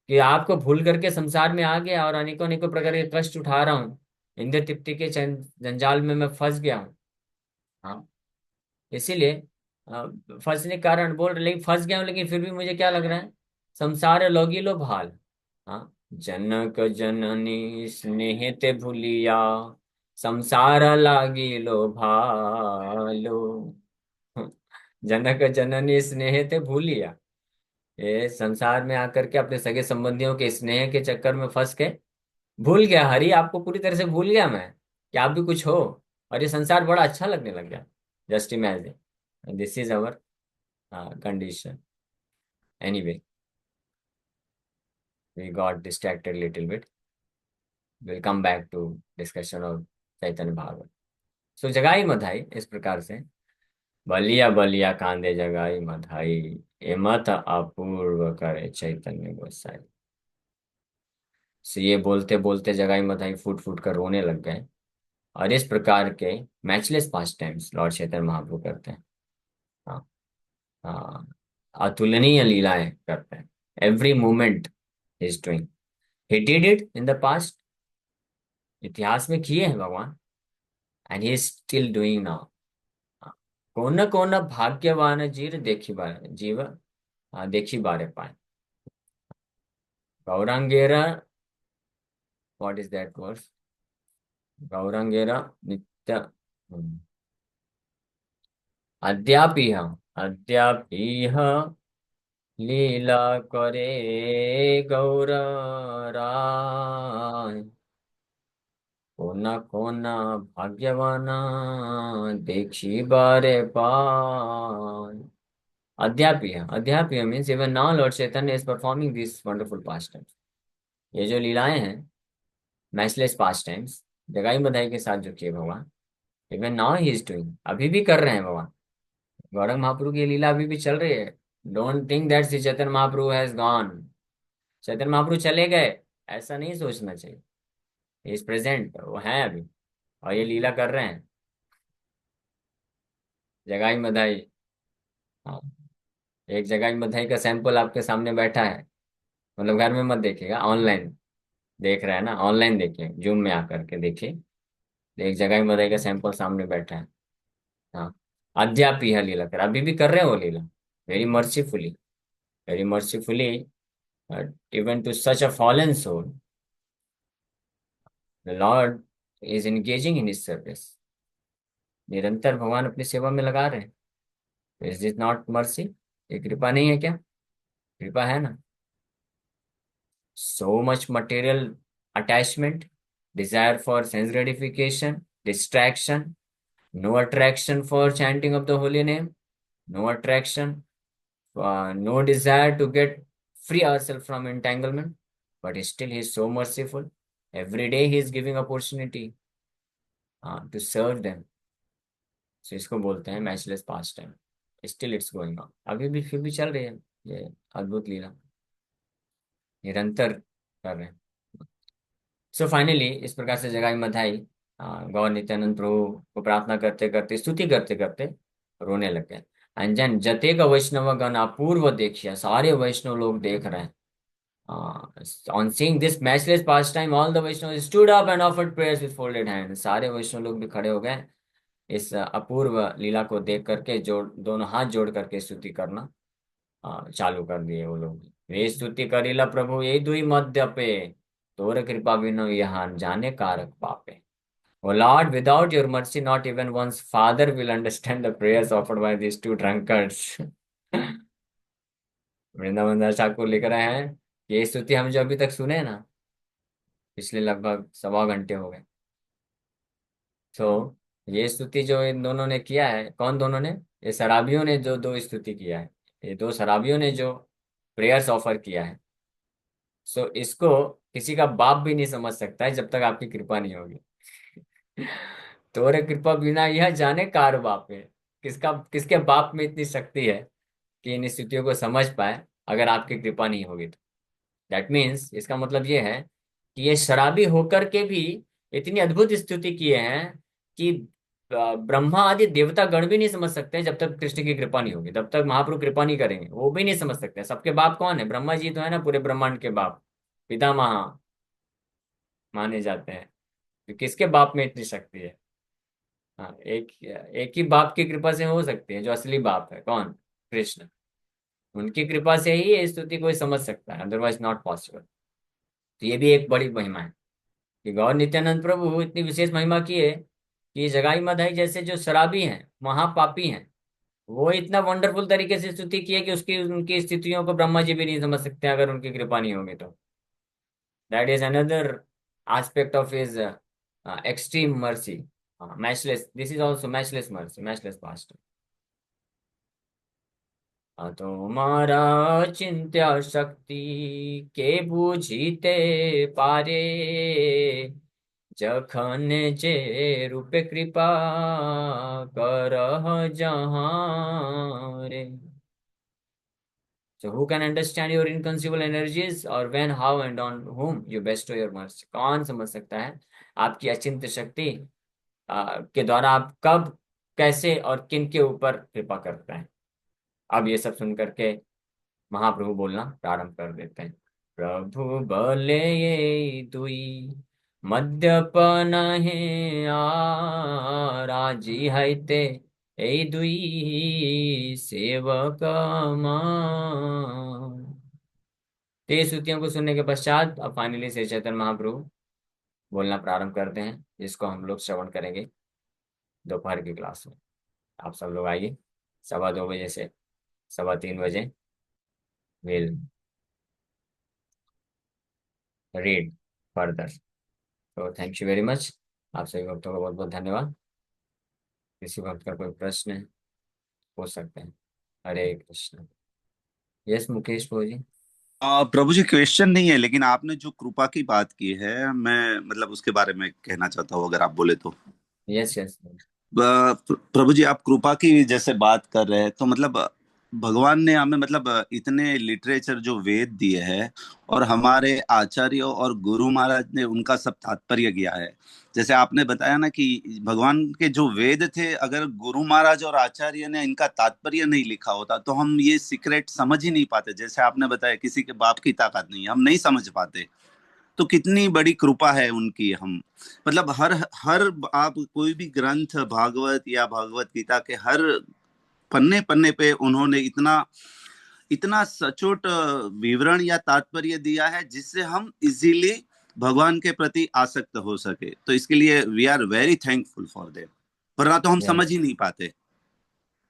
कि आपको भूल करके संसार में आ गया और अनेकों अनेकों प्रकार के कष्ट उठा रहा हूँ, इंद्र तृप्ति के जंजाल में मैं फंस गया हूँ। हाँ, इसीलिए फंसने के कारण बोल रहे, लेकिन फंस गया हूँ, लेकिन फिर भी मुझे क्या लग रहा है? संसार लोगिलो भाल। हाँ, जनक जननी स्नेह ते भूलिया, संसार लागिलो भालो। जनक जननी स्नेह ते भूलिया, ये संसार में आकर के अपने सगे संबंधियों के स्नेह के चक्कर में फंस के भूल गया, हरि आपको पूरी तरह से भूल गया मैं कि आप भी कुछ हो, और ये संसार बड़ा अच्छा लगने लग गया। Just imagine, this is our condition. Anyway, we got distracted a little bit. We'll come back to discussion of Chaitanya Bhagavat. So जगाई मधाई इस प्रकार से, बलिया बलिया कांदे जगाई मधाई, एमत अपूर्व करे चैतन्य गोसाई। So ये बोलते बोलते जगाई मधाई फूट फूट कर रोने लग गए। और इस प्रकार के matchless past times lord Chaitanya महाप्रभु करते हैं। हाँ, हाँ, अतुलनीय लीलाएं करते हैं। Every moment is doing, he did it in the past, इतिहास में किए हैं भगवान, and he is still doing now. कौन भाग्यवान जीव देखी बारे जीव, देखी बारे पाए। गौरांगेरा, व्हाट इज दैट वर्स? गौरांगेरा नित्य, अद्यापिह अद्यापिह लीला करे गौर राय, कोना भाग्यवाना देखी बारे पाय। अध्यापीय, अध्यापीय means even now Lord Chaitanya is performing these wonderful pastimes. ये जो लीलाएं हैं, मैचलेस पास टाइम्स, जगाई बधाई के साथ जो किए भगवान, even now he is doing, अभी भी कर रहे हैं भगवान। गौरंग महाप्रभु की लीला अभी भी चल रही है। Don't think that Shri Chaitanya Mahaprabhu has gone, Chaitanya Mahaprabhu चले गए, ऐसा नहीं सोचना चाहिए। इज प्रेजेंट, वो है अभी, और ये लीला कर रहे हैं। जगाई बधाई, हाँ, एक जगाई बधाई का सैंपल आपके सामने बैठा है। मतलब घर में मत देखिएगा, ऑनलाइन देख रहा है ना, ऑनलाइन देखिए, जूम में आकर के देखिए। एक जगाई बधाई का सैंपल सामने बैठा है। हाँ, अद्यापि यह लीला कर, अभी भी कर रहे हैं वो लीला, very mercifully, very mercifully, even to such a fallen soul the lord is engaging in his service. निरंतर भगवान अपनी सेवा में लगा रहे हैं। Is it not mercy? ये कृपा नहीं है क्या? कृपा है ना। So much material attachment, desire for sense gratification, distraction, no attraction for chanting of the holy name, no attraction, no desire to get free ourselves from entanglement, but still he is so merciful. Every day he is giving opportunity to serve them. So इसको बोलते हैं matchless pass time. Still it's going on, अभी भी फिर भी चल रही है ये अद्भुत लीला, निरंतर कर रहे हैं। सो फाइनली इस प्रकार से जगाई मधाई गौर नित्यानंद प्रभु को प्रार्थना करते करते, स्तुति करते करते रोने लग गए। अंजन जतेक वैष्णव गण अपूर्व देखिए, सारे वैष्णव लोग देख रहे हैं। On seeing this matchless pastime all the Vaishnava stood up and offered prayers with folded hand. सारे वैष्णव लोग भी खड़े हो गए इस अपूर्व लीला को देख करके, जोड़ दोनों हाथ जोड़ करके स्तुति करना चालू कर दिए वो लोग। वे स्तुति करिला प्रभु ये दुई मध्य पे, तोर कृपा बिनु यहाँ जाने कारक पापे। O Lord, without your mercy, not even one's father will understand the prayers offered by these two drunkards. Vrindavan दास ठाकुर लिख रहे हैं, ये स्तुति हम जो अभी तक सुने ना, पिछले लगभग 1.25 घंटे हो गए। तो ये स्तुति जो इन दोनों ने किया है, कौन दोनों ने? ये शराबियों ने जो दो स्तुति किया है, ये दो शराबियों ने जो प्रेयर्स ऑफर किया है। सो इसको किसी का बाप भी नहीं समझ सकता है जब तक आपकी कृपा नहीं होगी। तोरे कृपा बिना यह जाने कार बाप है। किसका, किसके बाप में इतनी शक्ति है कि इन स्थितियों को समझ पाए, अगर आपकी कृपा नहीं होगी तो। दैट मीन्स, इसका मतलब ये है कि ये शराबी होकर के भी इतनी अद्भुत स्तुति किए हैं कि ब्रह्मा आदि देवता गण भी नहीं समझ सकते जब तक कृष्ण की कृपा नहीं होगी, तब तक महाप्रभु कृपा नहीं करेंगे, वो भी नहीं समझ सकते। सबके बाप कौन है? ब्रह्मा जी तो है ना, पूरे ब्रह्मांड के बाप, पितामह माने जाते हैं। तो किसके बाप में इतनी शक्ति है? हाँ, एक एक ही बाप की कृपा से हो सकती है, जो असली बाप है, कौन? कृष्ण। उनकी कृपा से ही ये स्तुति कोई समझ सकता है, अदरवाइज नॉट पॉसिबल। तो ये भी एक बड़ी महिमा है कि गौर नित्यानंद प्रभु इतनी विशेष महिमा की है कि जगाई मधाई जैसे जो शराबी हैं, महापापी हैं, वो इतना वंडरफुल तरीके से स्तुति की है कि उसकी उनकी स्थितियों को ब्रह्मा जी भी नहीं समझ सकते अगर उनकी कृपा नहीं होगी तो। That is another aspect of his extreme mercy. Matchless. This is also matchless mercy, matchless past. तुम्हारा चिंत्य शक्ति के बूझीते पारे, जखन जे रूपे कृपा करह जहाँ रे। So who can understand your inconceivable energies, or when, how and on whom you bestow your mercy? कौन समझ सकता है आपकी अचिंत्य शक्ति के द्वारा आप कब, कैसे और किन के ऊपर कृपा करते हैं? अब ये सब सुन करके महाप्रभु बोलना प्रारंभ कर देते हैं। प्रभु बोले ये दुई मद्यपन है राजी है ते, ए दुई सेवक मान। तेज श्रुतियों को सुनने के पश्चात अब फाइनली श्री चैतन्य महाप्रभु बोलना प्रारंभ करते हैं, जिसको हम लोग श्रवण करेंगे दोपहर की क्लास में। आप सब लोग आइए, 2:15 से 3:15 विल रीड फर्दर। तो थैंक यू वेरी मच, आप सभी भक्तों का बहुत बहुत धन्यवाद। किसी भक्त का कोई प्रश्न है, पूछ सकते हैं। हरे कृष्ण। यस मुकेश जी। प्रभु जी, क्वेश्चन नहीं है, लेकिन आपने जो कृपा की बात की है, मैं मतलब उसके बारे में कहना चाहता हूँ, अगर आप बोले तो। Yes yes. प्रभु जी, आप कृपा की जैसे बात कर रहे हैं, तो मतलब भगवान ने हमें मतलब इतने लिटरेचर जो वेद दिए हैं, और हमारे आचार्यों और गुरु महाराज ने उनका सब तात्पर्य किया है। जैसे आपने बताया ना कि भगवान के जो वेद थे, अगर गुरु महाराज और आचार्य ने इनका तात्पर्य नहीं लिखा होता तो हम ये सीक्रेट समझ ही नहीं पाते। जैसे आपने बताया, किसी के बाप की ताकत नहीं है, हम नहीं समझ पाते। तो कितनी बड़ी कृपा है उनकी। हम मतलब हर हर आप कोई भी ग्रंथ, भागवत या भागवत गीता के हर पन्ने पन्ने पे उन्होंने इतना इतना सचोट विवरण या तात्पर्य दिया है, जिससे हम इजीली भगवान के प्रति आसक्त हो सके। तो इसके लिए we are very thankful for them, वरना तो हम समझ यस ही नहीं पाते।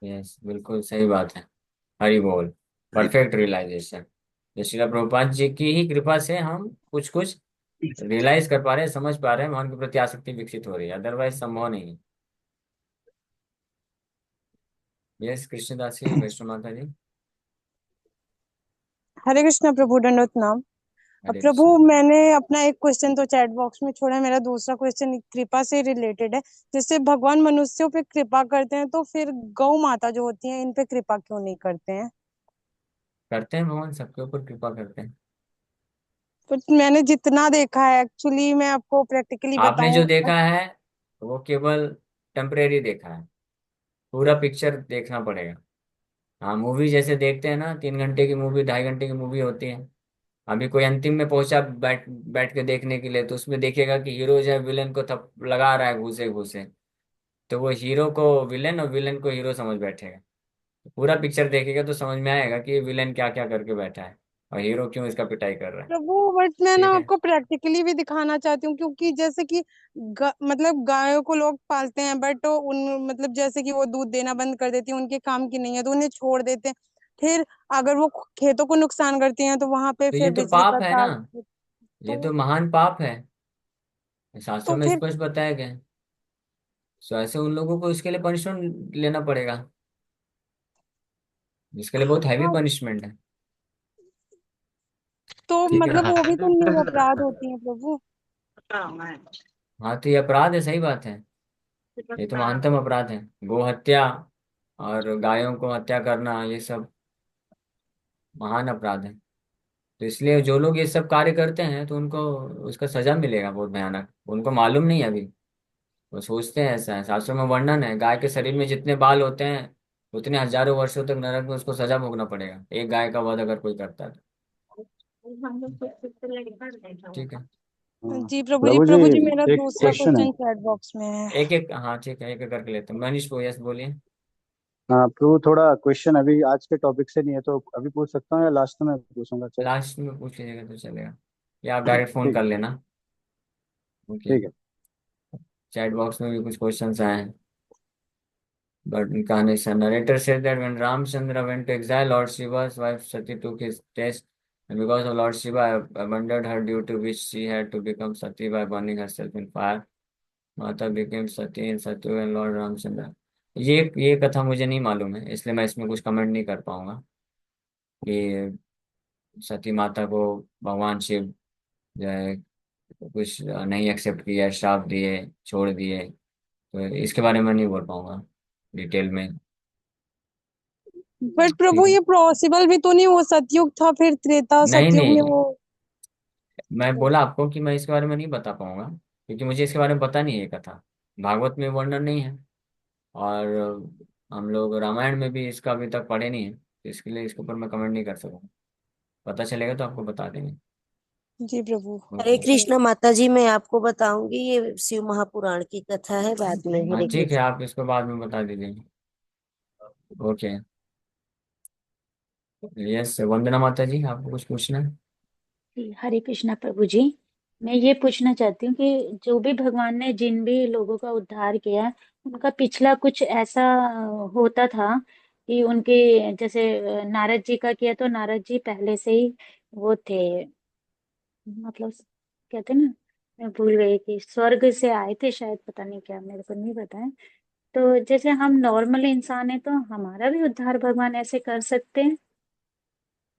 यस, बिल्कुल सही बात है। हरि बोल। Hari perfect realization. ये श्रीला प्रभुपाद जी की ही कृपा से हम कुछ कुछ रियलाइज कर पा रहे हैं, समझ पा रहे हैं, भगवान के प्रति आसक्ति विकसित हो रही है, अदरवाइज संभव नहीं है। यस कृष्णदास जी, वैष्णो माता जी। हरे कृष्णा प्रभु, दंडवत नाम। अब हरे प्रभु, कृष्ण। मैंने अपना एक क्वेश्चन तो चैट बॉक्स में छोड़ा है। मेरा दूसरा क्वेश्चन कृपा से रिलेटेड है। जैसे भगवान मनुष्यों पे कृपा करते हैं, तो फिर गौ माता जो होती हैं, इन पे कृपा क्यों नहीं करते हैं? करते हैं, भगवान सबके ऊपर कृपा करते हैं। बट मैंने जितना देखा है, एक्चुअली मैं आपको प्रैक्टिकली आपने जो बताऊं। देखा है वो केवल टेम्परेरी देखा है, पूरा पिक्चर देखना पड़ेगा। हाँ, मूवी जैसे देखते हैं ना, 3 घंटे की मूवी, 2.5 घंटे की मूवी होती है। अभी कोई अंतिम में पहुंचा बैठ बैठ के देखने के लिए, तो उसमें देखेगा कि हीरो जो है विलेन को थप लगा रहा है घूसे घूसे, तो वो हीरो को विलेन और विलेन को हीरो समझ बैठेगा। तो पूरा पिक्चर देखेगा तो समझ में आएगा कि ये विलेन क्या क्या करके बैठा है और हीरो क्यों इसका पिटाई कर रहा है। प्रभु, बट मैं ना ठीक है। आपको प्रैक्टिकली भी दिखाना चाहती हूँ, क्योंकि जैसे कि मतलब गायों को लोग पालते हैं, बट उन मतलब जैसे कि वो दूध देना बंद कर देती है, उनके काम की नहीं है, तो उन्हें छोड़ देते हैं। फिर अगर वो खेतों को नुकसान करती हैं, तो वहां पे तो ये फिर तो बिजली का पाप है ना, तार। ये तो तो महान पाप है, शास्त्रों तो में फिर स्पष्ट बताया गया है। तो ऐसे उन लोगों को इसके लिए पनिशमेंट लेना पड़ेगा, जिसके लिए बहुत हैवी हाँ, पनिशमेंट है। तो ठीक है। मतलब वो भी तो नहीं अपराध होती है प्रभु? हाँ, तो ये अपराध है, सही बात है। ये तो महानतम अपराध है, गो हत्या और गायों को हत्या करना, ये सब महान अपराध है। तो इसलिए जो लोग ये सब कार्य करते हैं तो उनको उसका सजा मिलेगा बहुत भयानक। उनको मालूम नहीं है अभी, वो सोचते हैं ऐसा है। शास्त्रों में वर्णन है, गाय के शरीर में जितने बाल होते हैं उतने हजारों वर्षों तक नरक में उसको सजा भोगना पड़ेगा, एक गाय का वध अगर कोई करता है तो। ठीक है। हाँ, जी प्रभु जी, प्रभु जी, प्रभु जी, मेरा एक दूसरा क्वेश्चन है। क्वेश्चन चैट बॉक्स में है। एक एक, हाँ ठीक है, एक एक करके लेते हैं। मनीष को यस बोलिए। हाँ प्रभु, थोड़ा क्वेश्चन अभी आज के टॉपिक से नहीं है, तो अभी पूछ सकता हूँ या लास्ट में पूछूंगा? चल, लास्ट में पूछ लीजिएगा तो चलेगा, या आप डायरेक्ट फोन ठीक कर है। लेना। ओके। ठीक है। चैट बॉक्स में भी कुछ क्वेश्चंस आए हैं, but incarnation. Narrator says that when Ramchandra went to exile, Lord Shiva's wife Sati took his test, and because of Lord Shiva abandoned her due to which she had to become Sati by burning herself in fire. Mata became Sati in Satu and Lord Ramchandra. ये कथा मुझे नहीं मालूम है, इसलिए मैं इसमें कुछ कमेंट नहीं कर पाऊंगा कि सती माता को भगवान शिव जो है कुछ नहीं एक्सेप्ट किया, श्राप दिए, छोड़ दिए। तो इसके बारे में नहीं बोल पाऊंगा डिटेल में। बट ठीक प्रभु, है। ये पॉसिबल भी तो नहीं, वो सतयुग था, फिर त्रेता नहीं सतयुग में नहीं, वो। मैं बोला आपको कि मैं इसके बारे में नहीं बता पाऊंगा, क्योंकि मुझे इसके बारे में पता नहीं है, ये कथा भागवत में वर्णन नहीं है, और हम लोग रामायण में भी इसका अभी तक पढ़े नहीं है, तो इसके लिए इसके ऊपर मैं कमेंट नहीं कर सकूंगा। पता चलेगा तो आपको बता देंगे। जी प्रभु। हरे ओके। कृष्ण माता जी, मैं आपको बताऊंगी, ये शिव महापुराण की कथा है बाद में। हाँ हरे ठीक है, कृष्ण। आप इसको बाद में बता दीजिए। ओके। यस, वंदना माता जी, आपको कुछ पूछना है? जी, हरे कृष्णा प्रभु जी। मैं ये पूछना चाहती हूँ कि जो भी भगवान ने जिन भी लोगों का उद्धार किया, उनका पिछला कुछ ऐसा होता था कि उनके जैसे नारद जी का किया, तो नारद जी पहले से ही वो थे, मतलब कहते हैं ना, मैं भूल गई कि स्वर्ग से आए थे शायद, पता नहीं क्या, मेरे को नहीं पता है। तो जैसे हम नॉर्मल इंसान है, तो हमारा भी उद्धार भगवान ऐसे कर सकते हैं?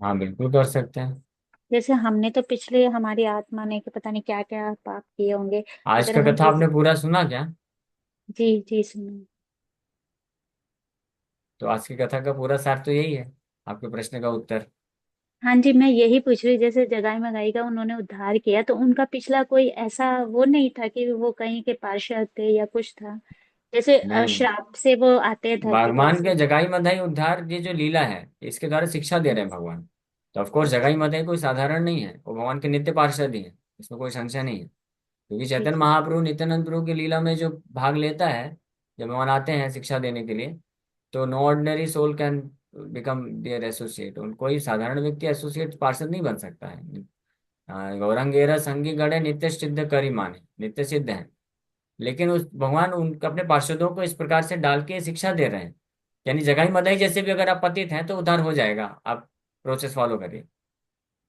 हाँ बिल्कुल कर सकते हैं। जैसे हमने तो पिछले हमारी आत्मा ने कि पता नहीं क्या क्या पाप किए होंगे, आज अगर का हम कथा इस। आपने पूरा सुना क्या? जी जी सुनो। तो आज की कथा का पूरा सार तो यही है, आपके प्रश्न का उत्तर। हाँ जी, मैं यही पूछ रही हूँ, जैसे जगाई मगाई का उन्होंने उद्धार किया तो उनका पिछला कोई ऐसा वो नहीं था कि वो कहीं के पार्षद थे या कुछ था, जैसे नहीं, श्राप से वो आते हैं धरती पर भगवान से। के जगाई मधाई उद्धार ये जो लीला है, इसके द्वारा शिक्षा दे रहे हैं भगवान। तो ऑफ कोर्स जगाई मधाई कोई साधारण नहीं है, वो भगवान के नित्य पार्षद ही है, इसमें कोई संशय नहीं है। क्योंकि चैतन्य ठीक है। महाप्रभु नित्यानंद प्रभु की लीला में जो भाग लेता है, जब भगवान आते हैं शिक्षा देने के लिए, तो no ordinary soul can become their associate. कोई साधारण व्यक्ति एसोसिएट पार्षद नहीं बन सकता है। गौरंगेरा संगी गणे नित्य सिद्ध करी माने, नित्य सिद्ध है। लेकिन उस भगवान उनके अपने पार्षदों को इस प्रकार से डाल के शिक्षा दे रहे हैं, यानी जगाई मदाई जैसे भी अगर आप पतित हैं तो उद्धार हो जाएगा, आप प्रोसेस फॉलो करिए।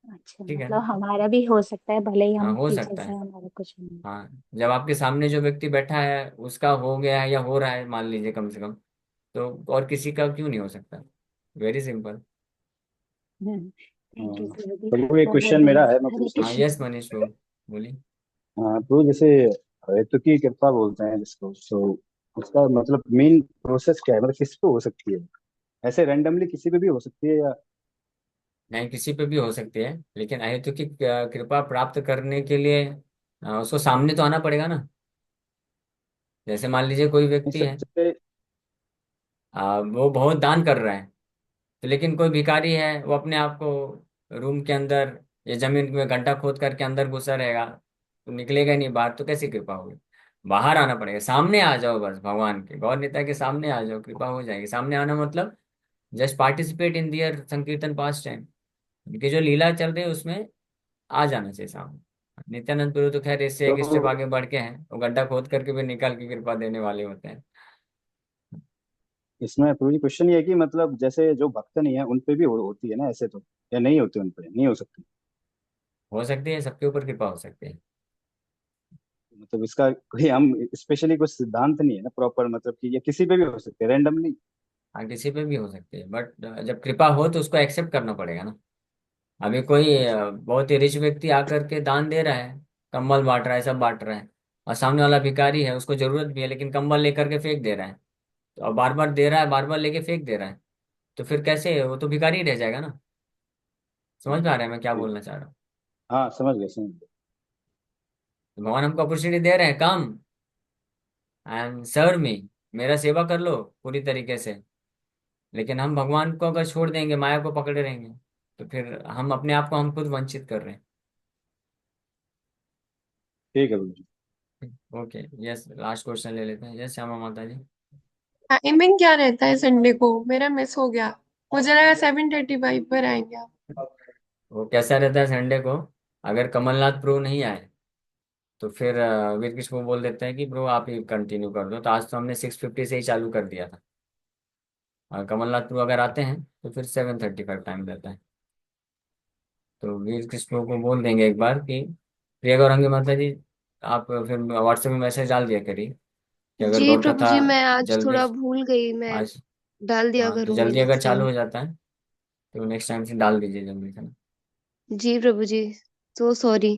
अच्छा, ठीक है। मतलब हमारा भी हो सकता है, भले ही हाँ, हम हो पीछे सकता से है। हमारा कुछ नहीं। हाँ, जब आपके सामने जो व्यक्ति बैठा है उसका हो गया है या हो रहा है, मान लीजिए कम से कम, तो और किसी का क्यों नहीं हो सकता? Very simple. थैंक यू प्रभु जी। प्रभु एक बहुत बहुत क्वेश्चन मेरा धन्यवाद। है, मैं हरे पूछ हाँ, सकता कृष्ण। यस मनीष प्रभु, बोलिए। हूँ? हाँ प्रभु, जैसे हेतु की कृपा बोलते हैं जिसको, तो उसका मतलब मेन प्रोसेस क्या है, मतलब किस पे हो सकती है? ऐसे रैंडमली किसी पे भी हो सकती है या? नहीं, किसी पे भी हो सकती है, लेकिन अहेतु की कृपा प्राप्त करने के लिए उसको सामने तो आना पड़ेगा ना। जैसे मान लीजिए कोई व्यक्ति है, जैसे वो बहुत दान कर रहा है, तो लेकिन कोई भिखारी है वो अपने आप को रूम के अंदर या जमीन में गड्ढा खोद करके अंदर घुसा रहेगा, तो निकलेगा ही नहीं बाहर, तो कैसी कृपा होगी? बाहर आना पड़ेगा, सामने आ जाओ, बस भगवान के गौर नेता के सामने आ जाओ, कृपा हो जाएगी। सामने आना मतलब जस्ट पार्टिसिपेट इन दियर संकीर्तन पास टाइम, उनकी जो लीला चल रही है उसमें आ जाना चाहिए सामने। नित्यानंद प्रभु तो खैर इससे एक स्टेप तो आगे बढ़ के हैं, वो गड्ढा खोद करके भी निकाल के कृपा देने वाले होते हैं। इसमें प्रभु जी क्वेश्चन ये है कि मतलब जैसे जो भक्त नहीं है उन पे भी होती है ना ऐसे तो, या नहीं होती, उन पे नहीं हो सकती? हो सकती है, सबके ऊपर कृपा हो सकती है। मतलब इसका कोई हम स्पेशली कुछ सिद्धांत नहीं है ना प्रॉपर, मतलब कि ये किसी पे भी हो सकती है रैंडमली? हाँ, किसी पे भी हो सकती है, बट जब कृपा हो तो उसको एक्सेप्ट करना पड़ेगा ना। अभी कोई बहुत ही रिच व्यक्ति आकर के दान दे रहा है, कंबल बांट रहा है, सब बांट रहा है, और सामने वाला भिखारी है, उसको जरूरत भी है लेकिन कंबल लेकर के फेंक दे रहा है, तो अब बार बार दे रहा है, बार बार लेके फेंक दे रहा है, तो फिर कैसे? वो तो भिखारी रह जाएगा ना। समझ में आ रहा है मैं क्या बोलना चाह रहा हूँ? हाँ समझ गया समझ गया। तो भगवान हमको अपॉर्चुनिटी दे रहे हैं, कम एंड सर्व मी, मेरा सेवा कर लो पूरी तरीके से। लेकिन हम भगवान को अगर छोड़ देंगे, माया को पकड़े रहेंगे, तो फिर हम अपने आप को हम खुद वंचित कर रहे हैं। ठीक है प्रभु जी। ओके, यस, लास्ट क्वेश्चन ले लेते हैं। यस, श्यामा माता जी। टाइमिंग क्या रहता है संडे को? मेरा मिस हो गया। मुझे लगा 7:35 पर आएंगे आप। वो कैसा रहता है संडे को? अगर कमलनाथ प्रो नहीं आए तो फिर वीर कृष्ण को बोल देते हैं कि ब्रो आप ही कंटिन्यू कर दो। तो आज तो हमने 6:50 से ही चालू कर दिया था, और कमलनाथ प्रो अगर आते हैं तो फिर 7:35 टाइम रहता है। तो वीर कृष्ण को बोल देंगे एक बार कि प्रिया गौरंगी माता जी, आप फिर व्हाट्सएप में मैसेज डाल दिया करिए कि अगर जी गौर प्रभु कथा जी, मैं आज जल्दी, थोड़ा भूल गई। मैं आज, डाल दिया हाँ, तो करूंगी जल्दी अगर नेक्स्ट चालू टाइम। हो जाता है तो नेक्स्ट टाइम से डाल दीजिए जल्दी से। जी प्रभु जी, सो सॉरी।